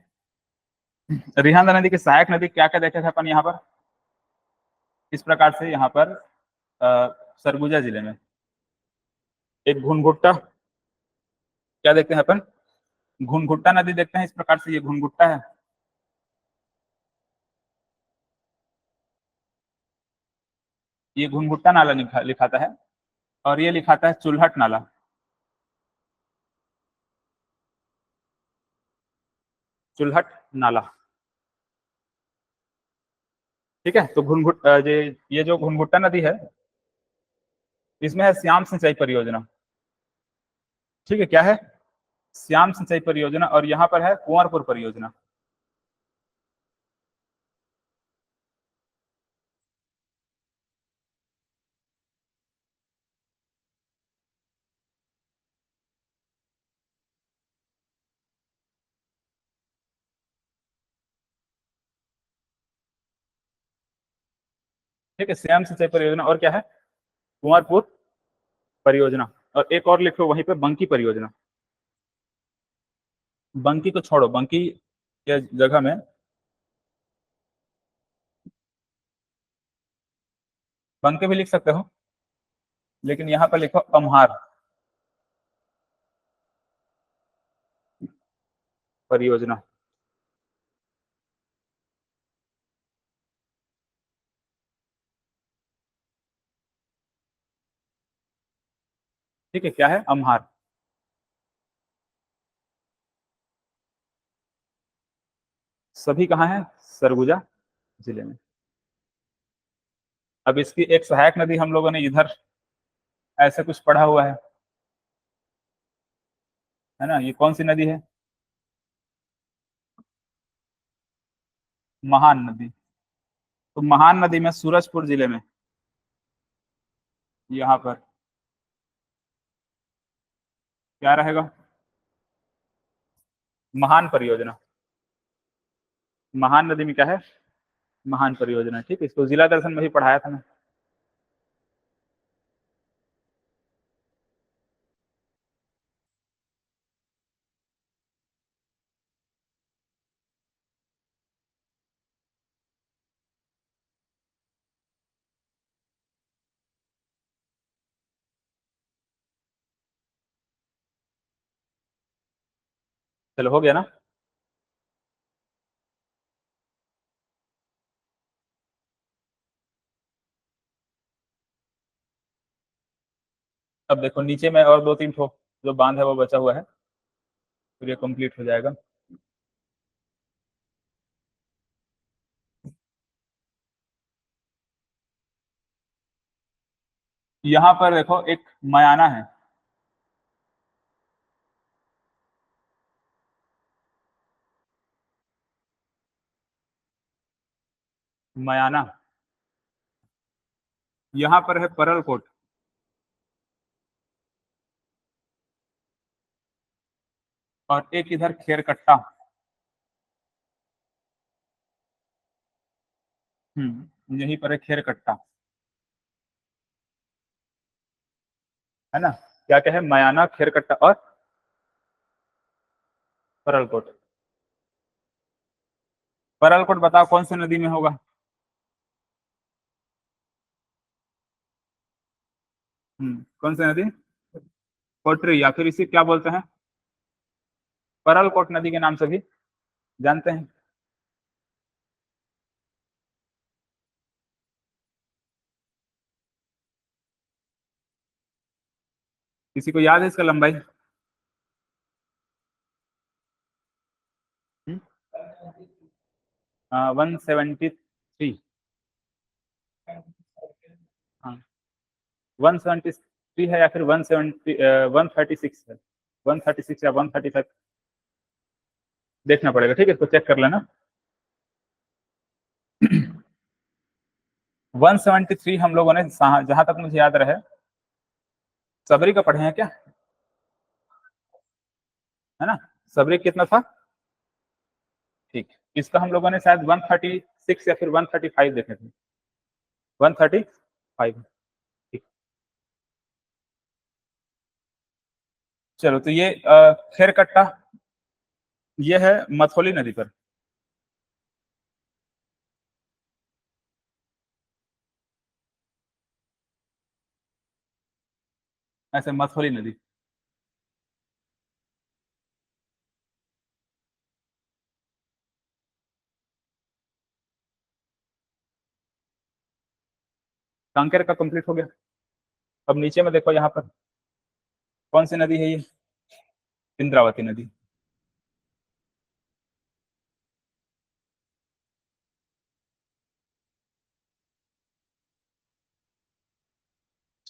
रिहंद नदी की सहायक नदी क्या क्या देखे थे अपन यहाँ पर? इस प्रकार से यहाँ पर सरगुजा जिले में एक घुनघुट्टा, क्या देखते हैं अपन, घुनघुट्टा नदी देखते हैं। इस प्रकार से ये घुनघुट्टा है, ये घुनघुट्टा नाला लिखाता है, और ये लिखाता है चुल्हट नाला। चुल्हट नाला, ठीक है। तो ये जो घुनघुट्टा नदी है, इसमें है श्याम सिंचाई परियोजना। ठीक है, क्या है? श्याम सिंचाई परियोजना। और यहाँ पर है कुंवरपुर परियोजना। ठीक है, श्याम सिंचाई परियोजना, और क्या है? कुंवरपुर परियोजना। और एक और लिखो वहीं पे, बंकी परियोजना। बंकी को छोड़ो, बंकी के जगह में बंके भी लिख सकते हो, लेकिन यहाँ पर लिखो अमहार। परियोजना। ठीक है, क्या है? अमहार। सभी कहाँ है? सरगुजा जिले में। अब इसकी एक सहायक नदी हम लोगों ने इधर ऐसे कुछ पढ़ा हुआ है ना? ये कौन सी नदी है? महान नदी। तो महान नदी में सूरजपुर जिले में यहाँ पर क्या रहेगा? महान परियोजना। महान नदी में क्या है? महान परियोजना। ठीक है, इसको जिला दर्शन में भी पढ़ाया था मैं। चलो, हो गया ना? अब देखो नीचे में और 2-3 ठो जो बांध है वो बचा हुआ है, फिर ये कंप्लीट हो जाएगा। यहाँ पर देखो एक मयाना है। मयाना। यहाँ पर है परलकोट। और एक इधर खेरकट्टा। यहीं पर है खेरकट्टा, है ना? क्या क्या है? मयाना, खेरकट्टा और परलकोट। परलकोट बताओ कौन सी नदी में होगा? कौन सी नदी? कोटरी, या फिर इसे क्या बोलते हैं? परलकोट नदी के नाम से भी जानते हैं। किसी को याद है इसका लंबाई? 173। हाँ, 173 है या फिर 136 है? 136 या 135 देखना पड़ेगा। ठीक है, इसको चेक कर लेना। 173 हम लोगों ने जहां तक मुझे याद रहे सबरी का पढ़े हैं क्या? है ना? सबरी कितना था? ठीक, इसका हम लोगों ने शायद 136 या फिर 135 देखे थे। 135। ठीक। चलो, तो ये खेरकट्टा ये है मथोली नदी पर। ऐसे मथोली नदी। कांकेर का कंप्लीट हो गया। अब नीचे में देखो, यहाँ पर कौन सी नदी है? ये इंद्रावती नदी।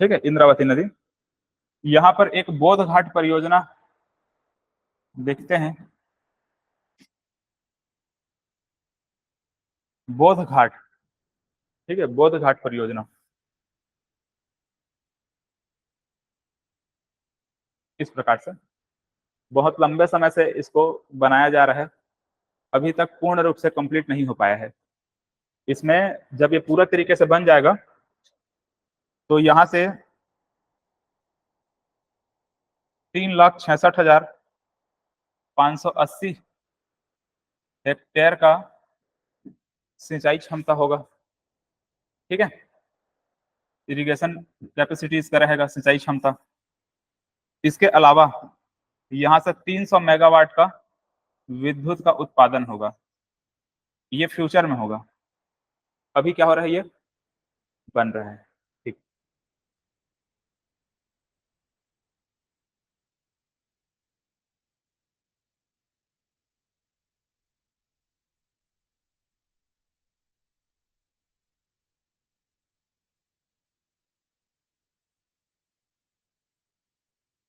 ठीक है, इंद्रावती नदी। यहाँ पर एक बोध घाट परियोजना देखते हैं। बोध घाट। ठीक है, बोध घाट परियोजना। इस प्रकार से बहुत लंबे समय से इसको बनाया जा रहा है, अभी तक पूर्ण रूप से कंप्लीट नहीं हो पाया है। इसमें जब ये पूरा तरीके से बन जाएगा तो यहाँ से 3,66,580 हेक्टेयर का सिंचाई क्षमता होगा। ठीक है, इरिगेशन कैपेसिटी इसका रहेगा, सिंचाई क्षमता। इसके अलावा यहाँ से 300 मेगावाट का विद्युत का उत्पादन होगा। ये फ्यूचर में होगा, अभी क्या हो रहा है, ये बन रहा है। ठीक।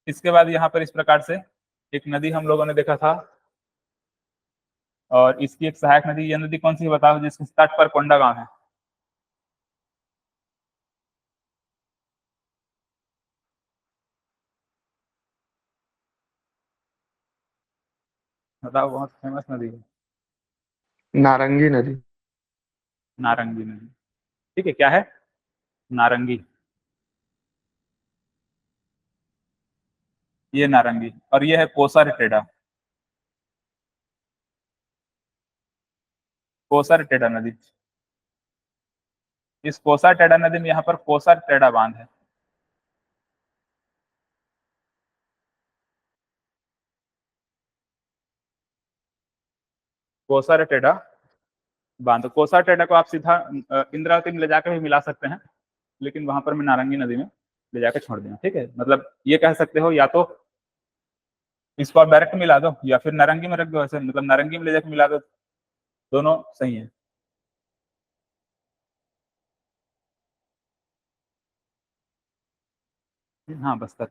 इसके बाद यहाँ पर इस प्रकार से एक नदी हम लोगों ने देखा था, और इसकी एक सहायक नदी, यह नदी कौन सी है बताओ, जिसके तट पर कोंडा गांव है। बताओ, बहुत फेमस नदी है। नारंगी नदी। नारंगी नदी। ठीक है, क्या है, नारंगी। ये नारंगी, और ये है कोसर टेढ़ा। कोसर टेढ़ा नदी। इस कोसा टेढ़ा नदी में यहाँ पर कोसर टेढ़ा बांध है। कोसर टेढ़ा बांध, कोसा टेढ़ा को आप सीधा इंद्रावती में ले जाकर भी मिला सकते हैं, लेकिन वहां पर मैं नारंगी नदी में ले जाकर छोड़ दिया। ठीक है, मतलब ये कह सकते हो, या तो इसको आप डायरेक्ट मिला दो या फिर नारंगी में रख दो, ऐसे मतलब नारंगी में ले जाकर मिला दो, दोनों सही है। हाँ, बस्तर।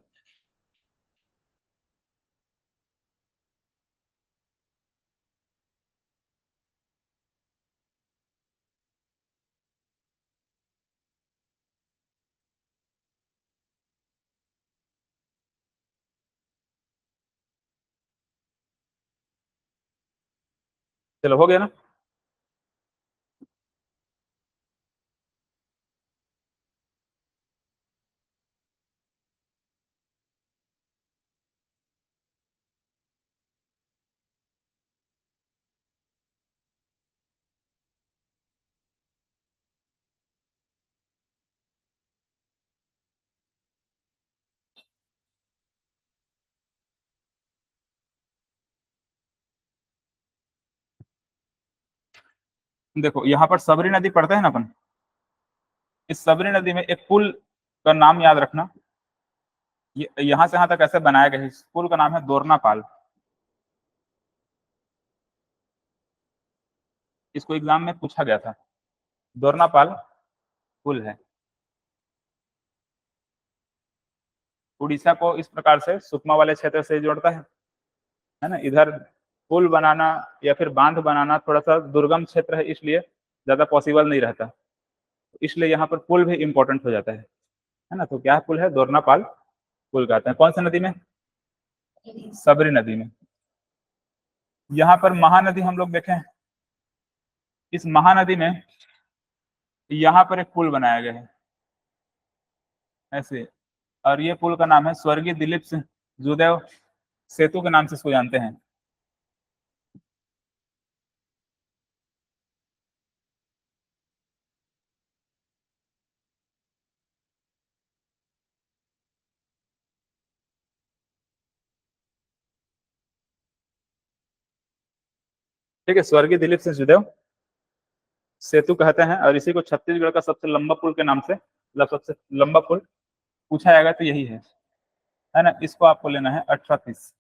चलो, हो गया ना। देखो, यहाँ पर सबरी नदी पढ़ते हैं ना अपन, इस सबरी नदी में एक पुल का नाम याद रखना। ये यहाँ से यहाँ तक ऐसे बनाया गया है, इस पुल का नाम है दोरनापाल। इसको एग्जाम में पूछा गया था। दोरनापाल पुल है। उड़ीसा को इस प्रकार से सुकमा वाले क्षेत्र से जोड़ता है ना। इधर पुल बनाना या फिर बांध बनाना थोड़ा सा दुर्गम क्षेत्र है, इसलिए ज्यादा पॉसिबल नहीं रहता, इसलिए यहाँ पर पुल भी इंपॉर्टेंट हो जाता है ना। तो क्या पुल है, दोरनापाल पुल कहते हैं। कौन सी नदी में, सबरी नदी में। यहाँ पर महानदी हम लोग देखें, इस महानदी में यहाँ पर एक पुल बनाया गया है ऐसे, और ये पुल का नाम है स्वर्गीय दिलीप सिंह जुदेव सेतु के नाम से इसको जानते हैं। ठीक है, स्वर्गीय दिलीप सिंह जुदेव सेतु कहते हैं, और इसी को छत्तीसगढ़ का सबसे लंबा पुल के नाम से, मतलब सबसे लंबा पुल पूछा जाएगा तो यही है ना। इसको आपको लेना है 1830।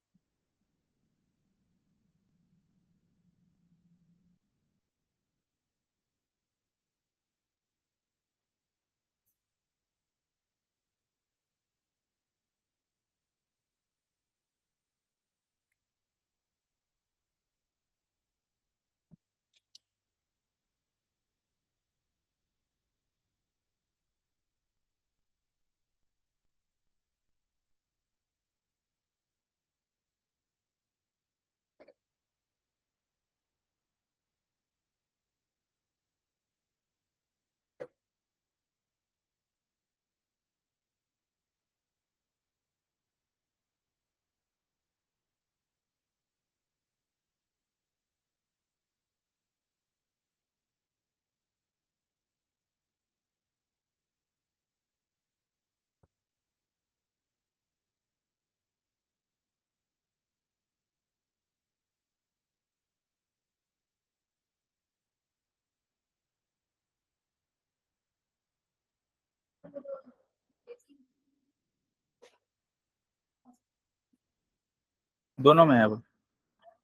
दोनों में है अब,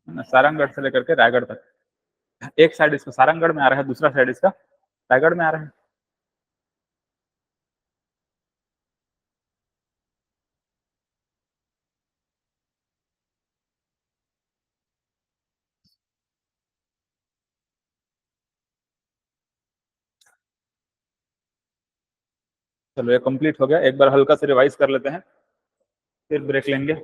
है ना, सारंगगढ़ से लेकर के रायगढ़ तक। एक साइड इसका सारंगगढ़ में आ रहा है, दूसरा साइड इसका रायगढ़ में आ रहा है। चलो ये कंप्लीट हो गया, एक बार हल्का से रिवाइज कर लेते हैं, फिर ब्रेक लेंगे।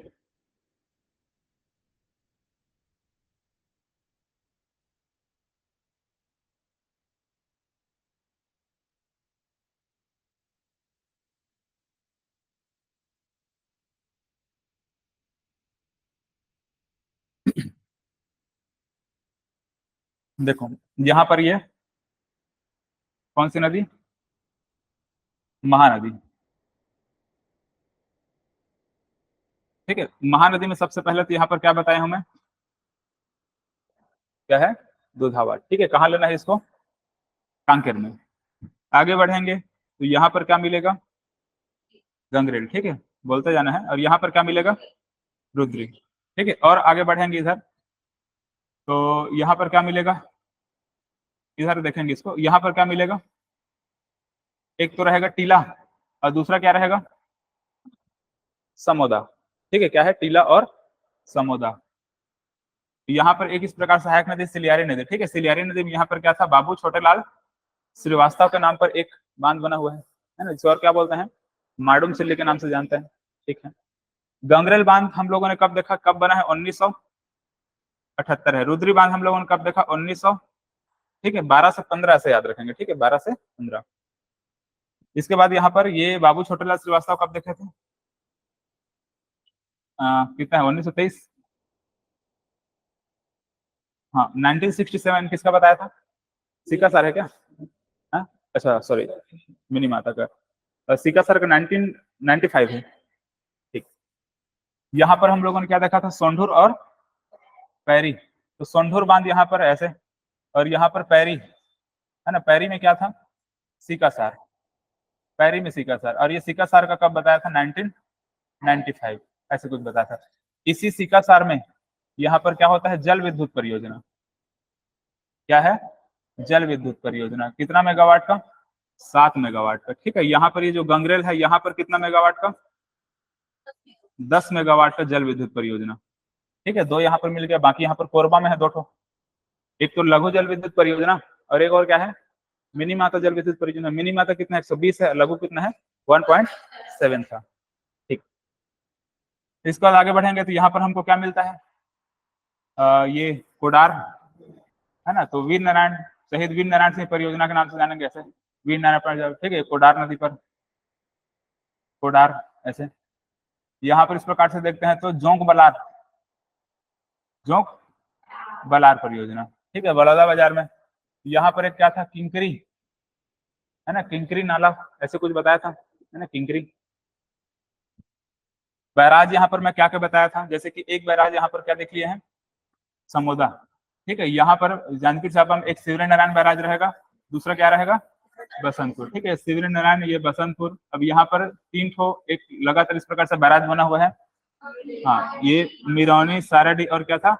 देखो यहाँ पर ये कौन सी नदी, महानदी, ठीक है। महानदी में सबसे पहले तो यहाँ पर क्या बताया हमें, क्या है, दुधावा, ठीक है। कहाँ लेना है इसको, कांकेर में। आगे बढ़ेंगे तो यहाँ पर क्या मिलेगा, गंगरेल, ठीक है, बोलते जाना है। और यहाँ पर क्या मिलेगा, रुद्री, ठीक है। और आगे बढ़ेंगे इधर तो यहाँ पर क्या मिलेगा, इधर देखेंगे इसको, यहाँ पर क्या मिलेगा, एक तो रहेगा टीला और दूसरा क्या रहेगा, समोदा, ठीक है। क्या है, टीला और समोदा। यहाँ पर एक इस प्रकार सहायक नदी सिलियारी नदी, ठीक है। सिलियारी नदी में यहाँ पर क्या था, बाबू छोटेलाल श्रीवास्तव के नाम पर एक बांध बना हुआ है ना, जिसे और क्या बोलते हैं, माडूम सिल्ली के नाम से जानते हैं, ठीक है। गंगरेल बांध हम लोगों ने कब देखा, कब बना है, 1978 है। रुद्री बांध हम लोगों ने कब देखा, 1900, ठीक है, 12 से 15 से याद रखेंगे, ठीक है, 12 से 15। इसके बाद यहाँ पर ये बाबू छोटेलाल श्रीवास्तव कब देखे थे, कितना है, 1923, हाँ 1967। किसका बताया था, सिक्का सर है क्या, हाँ अच्छा सॉरी, मिनी माता का, सिक्का सर का 1995 है, ठीक। यहाँ पर हम लोगों ने क्या देखा था, सोंढूर और पैरी। तो सोंढूर बांध यहाँ पर ऐसे, और यहाँ पर पैरी है ना, पैरी में क्या था, सीकासार, पैरी में सीकासार। और ये सीकासार का कब बताया था, 1995 ऐसे कुछ बताया था। इसी सीकासार में यहाँ पर क्या होता है, जल विद्युत परियोजना, क्या है, जल विद्युत परियोजना, कितना मेगावाट का, 7 मेगावाट का, ठीक है। यहाँ पर ये जो गंगरेल है, यहाँ पर कितना मेगावाट का, 10 मेगावाट का जल विद्युत परियोजना, ठीक है। दो यहाँ पर मिल गया, बाकी यहाँ पर कोरबा में है 2 ठो, एक तो लघु जल विद्युत परियोजना और एक और क्या है, मिनी माता जल विद्युत परियोजना। मिनी माता कितना 120 है, लघु कितना है 1.7 था, ठीक। इसके बाद आगे बढ़ेंगे तो यहाँ पर हमको क्या मिलता है, ये कोडार है ना, तो वीर नारायण, शहीद वीर नारायण सिंह परियोजना के नाम से जानेंगे ऐसे, वीर नारायण, ठीक है, कोडार नदी पर, कोडार ऐसे। यहाँ पर इस प्रकार से देखते हैं तो जोंक बलार, जोंक बलार परियोजना, ठीक है, बड़ौदा बाजार में। यहाँ पर एक क्या था, किंकरी है ना, किंकरी नाला ऐसे कुछ बताया था, है ना, किंकरी। बैराज यहाँ पर मैं क्या क्या बताया था, जैसे कि एक बैराज यहाँ पर क्या देख लिए हैं, समोदा, ठीक है। यहाँ पर जानकी चापा में एक शिवरी नारायण बैराज रहेगा, दूसरा क्या रहेगा, बसंतपुर, ठीक है, शिवरी नारायण, ये बसंतपुर। अब यहाँ पर 3 ठो एक लगातार इस प्रकार से बैराज बना हुआ है, हाँ, ये मिरौनी, साराडी और क्या था,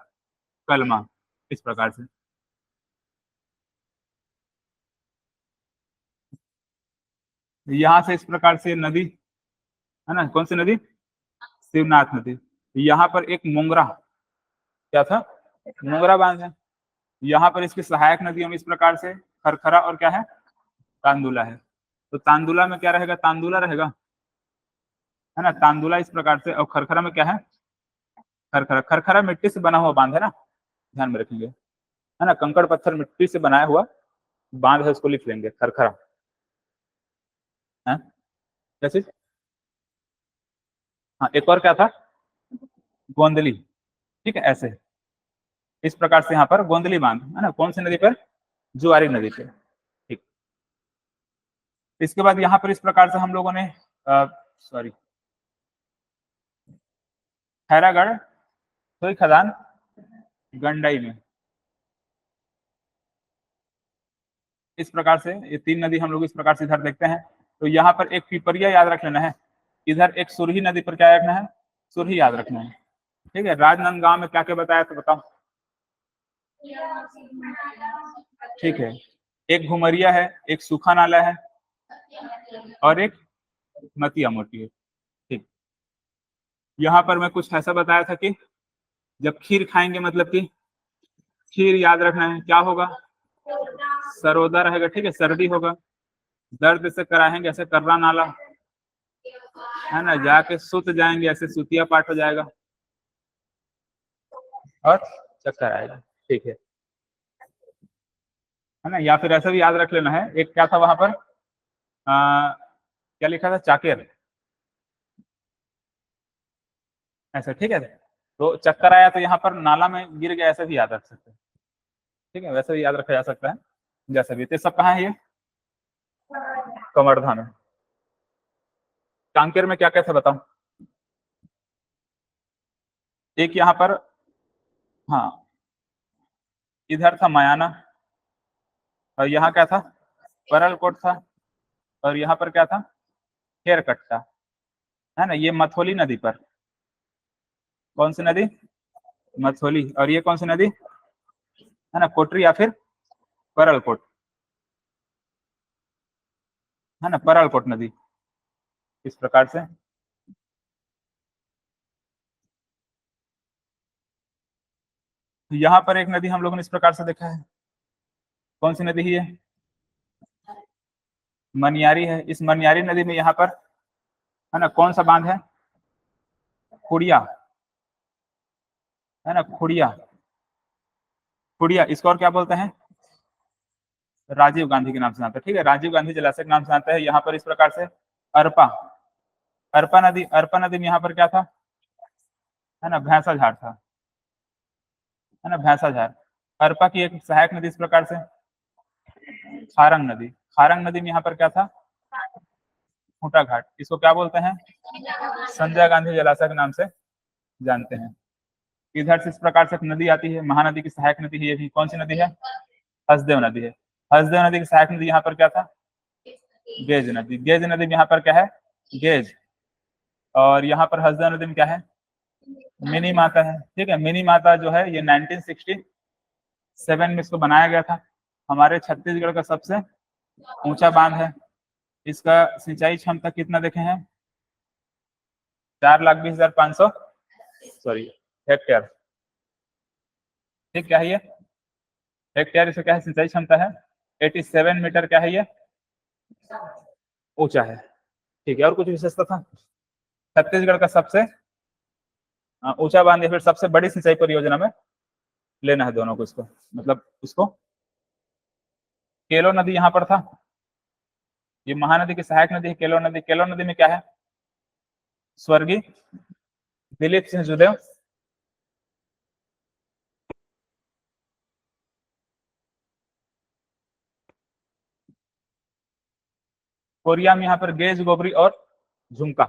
कलमा, इस प्रकार से। यहाँ से इस प्रकार से नदी है ना, कौन सी नदी, शिवनाथ नदी। यहाँ पर एक मोंगरा, क्या था, मोंगरा बांध है। यहाँ पर इसकी सहायक नदियों में इस प्रकार से खरखरा और क्या है, तांदुला है। तो तांदुला में क्या रहेगा, तांदुला रहेगा, है ना, तांदुला इस प्रकार से। और खरखरा में क्या है, खरखरा, खरखरा मिट्टी से बना हुआ बांध है ना, ध्यान में रखेंगे, है ना, कंकड़ पत्थर मिट्टी से बनाया हुआ बांध है, उसको लिख लेंगे खरखरा, है क्या चीज, हाँ। एक और क्या था, गोंदली, ठीक है, ऐसे इस प्रकार से यहाँ पर गोंदली बांध है ना, कौन सी नदी पर, जुआरी नदी पे, ठीक। इसके बाद यहाँ पर इस प्रकार से हम लोगों ने सॉरी, खैरागढ़, सोई खदान, गंडाई में, इस प्रकार से ये 3 नदी हम लोग इस प्रकार से इधर देखते हैं। तो यहाँ पर एक पिपरिया याद रख लेना है, इधर एक सुरही नदी पर क्या रखना है, सुरही याद रखना है, ठीक है, राजनांदगांव में क्या क्या बताया तो बताओ। ठीक है, एक घुमरिया है, एक सूखा नाला है और एक मतिया मोटी है। ठीक, यहाँ पर मैं कुछ ऐसा बताया था कि जब खीर खाएंगे मतलब कि खीर याद रखना है क्या होगा, सरोदा रहेगा। ठीक है, सर्दी होगा, दर्द से कराएंगे ऐसे कर्रा नाला है ना, जाके सुत जाएंगे ऐसे सुतिया पाठ हो जाएगा और चक्कर आएगा। ठीक है ना, या फिर ऐसा भी याद रख लेना है, एक क्या था वहां पर क्या लिखा था, चाकेर ऐसा। ठीक है, तो चक्कर आया तो यहाँ पर नाला में गिर गया, ऐसा भी याद रख सकते हैं। ठीक है, वैसे भी याद रखा जा सकता है जैसा भी। तो सब कहाँ है ये, कवर्धा में। कांकेर में क्या क्या था बताओ। एक यहाँ पर, हाँ इधर था मयाना, और यहाँ क्या था, परलकोट था, और यहाँ पर क्या था, खेरकट्टा है ना। ये मथोली नदी पर, कौन सी नदी, मथोली। और ये कौन सी नदी है ना, कोटरी या फिर परलकोट है ना, परलकोट नदी। इस प्रकार से यहाँ पर एक नदी हम लोगों ने इस प्रकार से देखा है, कौन सी नदी है, मनियारी है। इस मनियारी नदी में यहाँ पर है ना कौन सा बांध है, खुड़िया है ना, खुड़िया। खुड़िया इसको और क्या बोलते हैं, राजीव गांधी के नाम से जानते हैं। ठीक है, राजीव गांधी जलाशय के नाम से जानते हैं। यहाँ पर इस प्रकार से अरपा, अरपा नदी में यहाँ पर क्या था है ना, भैंसा झाड़ था है ना, भैंसा झाड़। अरपा की एक सहायक नदी इस प्रकार से खारंग नदी। खारंग नदी में यहाँ पर क्या था, खूंटा घाट। इसको क्या बोलते हैं, संजय गांधी जलाशय के नाम से जानते हैं। इधर से इस प्रकार से एक नदी आती है, महानदी की सहायक नदी है ये भी। कौन सी नदी है, हसदेव नदी है। हसदेव नदी की सहायक नदी यहाँ पर क्या था, गेज नदी। गेज नदी में यहाँ पर क्या है, गेज। और यहाँ पर हसदेव नदी में क्या है, मिनी माता है। ठीक है, मिनी माता जो है ये 1967 में इसको बनाया गया था। हमारे छत्तीसगढ़ का सबसे ऊंचा बांध है। इसका सिंचाई क्षमता कितना देखे हैं, 4,20,500 सॉरी हेक्टेयर। ठीक, क्या है ये, हेक्टेयर। इसका क्या है, सिंचाई क्षमता है 87 मीटर। क्या है ये, ऊंचा है। ठीक है, और कुछ विशेषता था, छत्तीसगढ़ का सबसे ऊंचा बांध या फिर सबसे बड़ी सिंचाई परियोजना में लेना है दोनों को। इसको मतलब इसको, केलो नदी यहाँ पर था, ये महानदी की सहायक नदी है केलो नदी। केलो नदी में क्या है, स्वर्गीय दिलीप सिंह जुदेव कोरिया में यहाँ पर गेज, गोबरी और झुमका।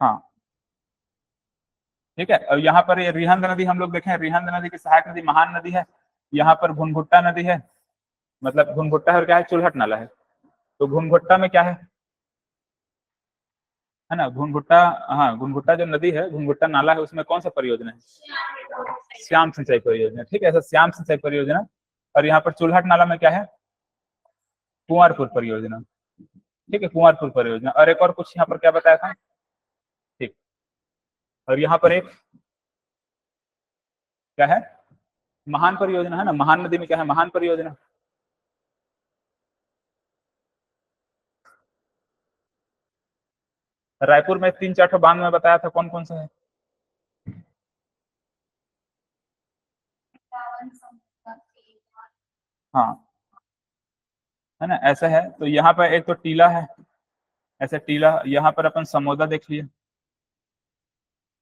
हाँ ठीक है, और यहाँ पर ये रिहंद नदी हम लोग देखें, रिहंद नदी की सहायक नदी महान नदी है। यहाँ पर घुनघुट्टा नदी है, मतलब घुनघुट्टा है और क्या है, चुलहट नाला है। तो घुनघुट्टा में क्या है ना, घुनघुट्टा, हाँ घुनघुट्टा जो नदी है, घुनघुट्टा नाला है, उसमें कौन सा परियोजना है, श्याम सिंचाई परियोजना। ठीक है, ऐसा श्याम सिंचाई परियोजना। और यहाँ पर चुलहट नाला में क्या है, कुंवरपुर परियोजना। ठीक है, कुंवरपुर परियोजना। और एक और कुछ यहाँ पर क्या बताया था, ठीक। और यहाँ पर एक क्या है, महान परियोजना है ना, महान नदी में क्या है, महान परियोजना। रायपुर में 3-4 बांध में बताया था, कौन कौन सा है, हाँ है ना, ऐसा है। तो यहाँ पर एक तो टीला है, ऐसे टीला। यहाँ पर अपन समोदा देख लिए है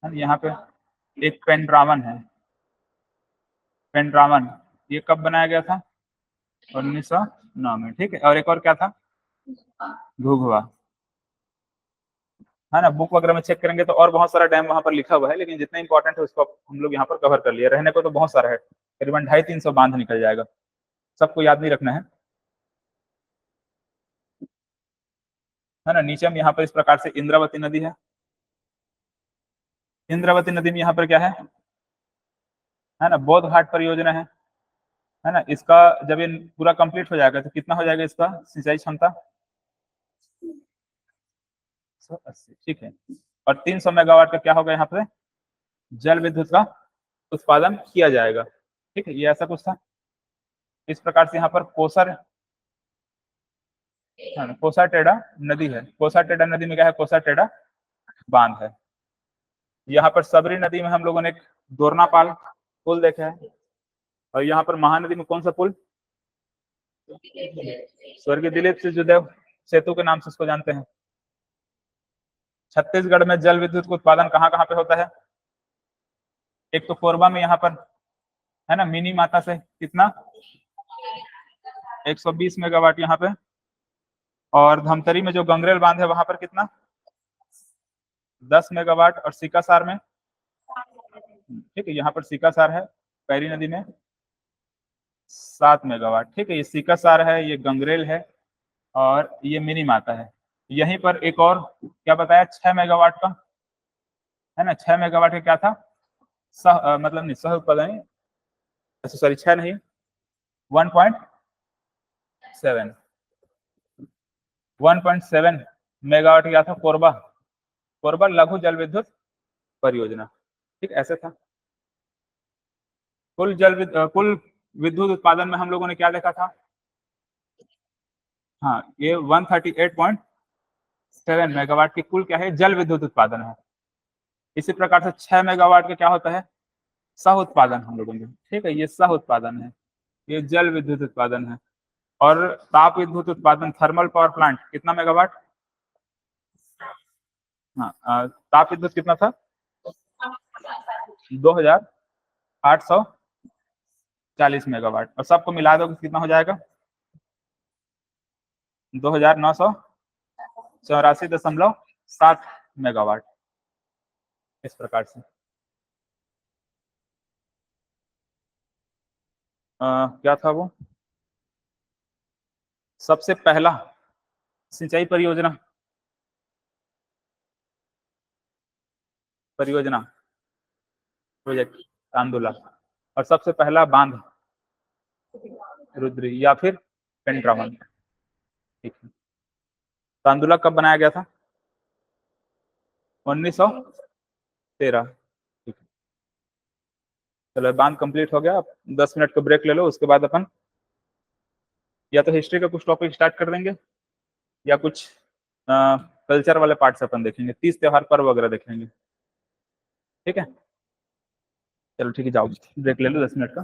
ना। यहाँ पे एक पेंड्रावन है, पेंड्रावन, ये कब बनाया गया था, 1909 में। ठीक है, और एक और क्या था, घुघुआ है ना। बुक वगैरह में चेक करेंगे तो और बहुत सारा डैम वहां पर लिखा हुआ है, लेकिन जितना इंपॉर्टेंट है उसको हम लोग यहाँ पर कवर कर लिया। रहने को तो बहुत सारा है, करीबन 250-300 बांध निकल जाएगा, सबको याद नहीं रखना है ना। नीचे में यहाँ पर इस प्रकार से इंद्रावती नदी है, इंद्रावती नदी में यहाँ पर क्या है ना, बौद्ध घाट परियोजना है ना। इसका जब ये पूरा कंप्लीट हो जाएगा तो कितना हो जाएगा इसका सिंचाई क्षमता? 180, ठीक है। और 300 मेगावाट का क्या होगा यहाँ पे, जल विद्युत का उत्पादन किया जाएगा। ठीक है, ये ऐसा कुछ था। इस प्रकार से यहाँ पर कोसाटेड़ा नदी है। कोसाटेड़ा नदी में क्या है, कोसाटेड़ा बांध है। यहाँ पर सबरी नदी में हम लोगों ने एक दोरनापाल पुल देखा है। और यहाँ पर महानदी में कौन सा पुल, स्वर्गीय दिलीप सिंहदेव सेतु के नाम से इसको जानते हैं। छत्तीसगढ़ में जल विद्युत का उत्पादन कहाँ कहाँ पे होता है? एक तो कोरबा में यहाँ पर है ना, मिनी माता से कितना 120 मेगावाट यहाँ पे। और धमतरी में जो गंगरेल बांध है वहां पर कितना 10 मेगावाट। और सीकासार में, ठीक है, यहाँ पर सीकासार है पैरी नदी में 7 मेगावाट। ठीक है, ये सीकासार है, ये गंगरेल है और ये मिनी माता है। यहीं पर एक और क्या बताया 6 मेगावाट का है ना, 6 मेगावाट का क्या था मतलब नहीं सह उत्पादन, अच्छा सॉरी 6 नहीं 1.7 मेगावाट क्या था, कोरबा लघु जल विद्युत परियोजना। ठीक, ऐसे था। कुल विद्युत उत्पादन में हम लोगों ने क्या देखा था, हाँ ये 138.7 मेगावाट की कुल क्या है, जल विद्युत उत्पादन है। इसी प्रकार से 6 मेगावाट का क्या होता है, सह उत्पादन हम लोगों ने। ठीक है, ये सह उत्पादन है, ये जल विद्युत उत्पादन है। और ताप विद्युत उत्पादन थर्मल पावर प्लांट कितना मेगावाट, हाँ ताप विद्युत कितना था 2840 मेगावाट। और सबको मिला दो कितना हो जाएगा 2984.7 मेगावाट। इस प्रकार से क्या था वो, सबसे पहला सिंचाई परियोजना प्रोजेक्ट तांदुला। और सबसे पहला बांध रुद्री या फिर पेंट्रावन। ठीक है, तांदुला कब बनाया गया था 1913। ठीक है, चलो बांध कंप्लीट हो गया। 10 मिनट का ब्रेक ले लो, उसके बाद अपन या तो हिस्ट्री का कुछ टॉपिक स्टार्ट कर देंगे या कुछ कल्चर वाले पार्ट से अपन देखेंगे, 30 त्योहार पर्व वगैरह देखेंगे। ठीक है, चलो ठीक है, जाओ ब्रेक ले लो 10 मिनट का।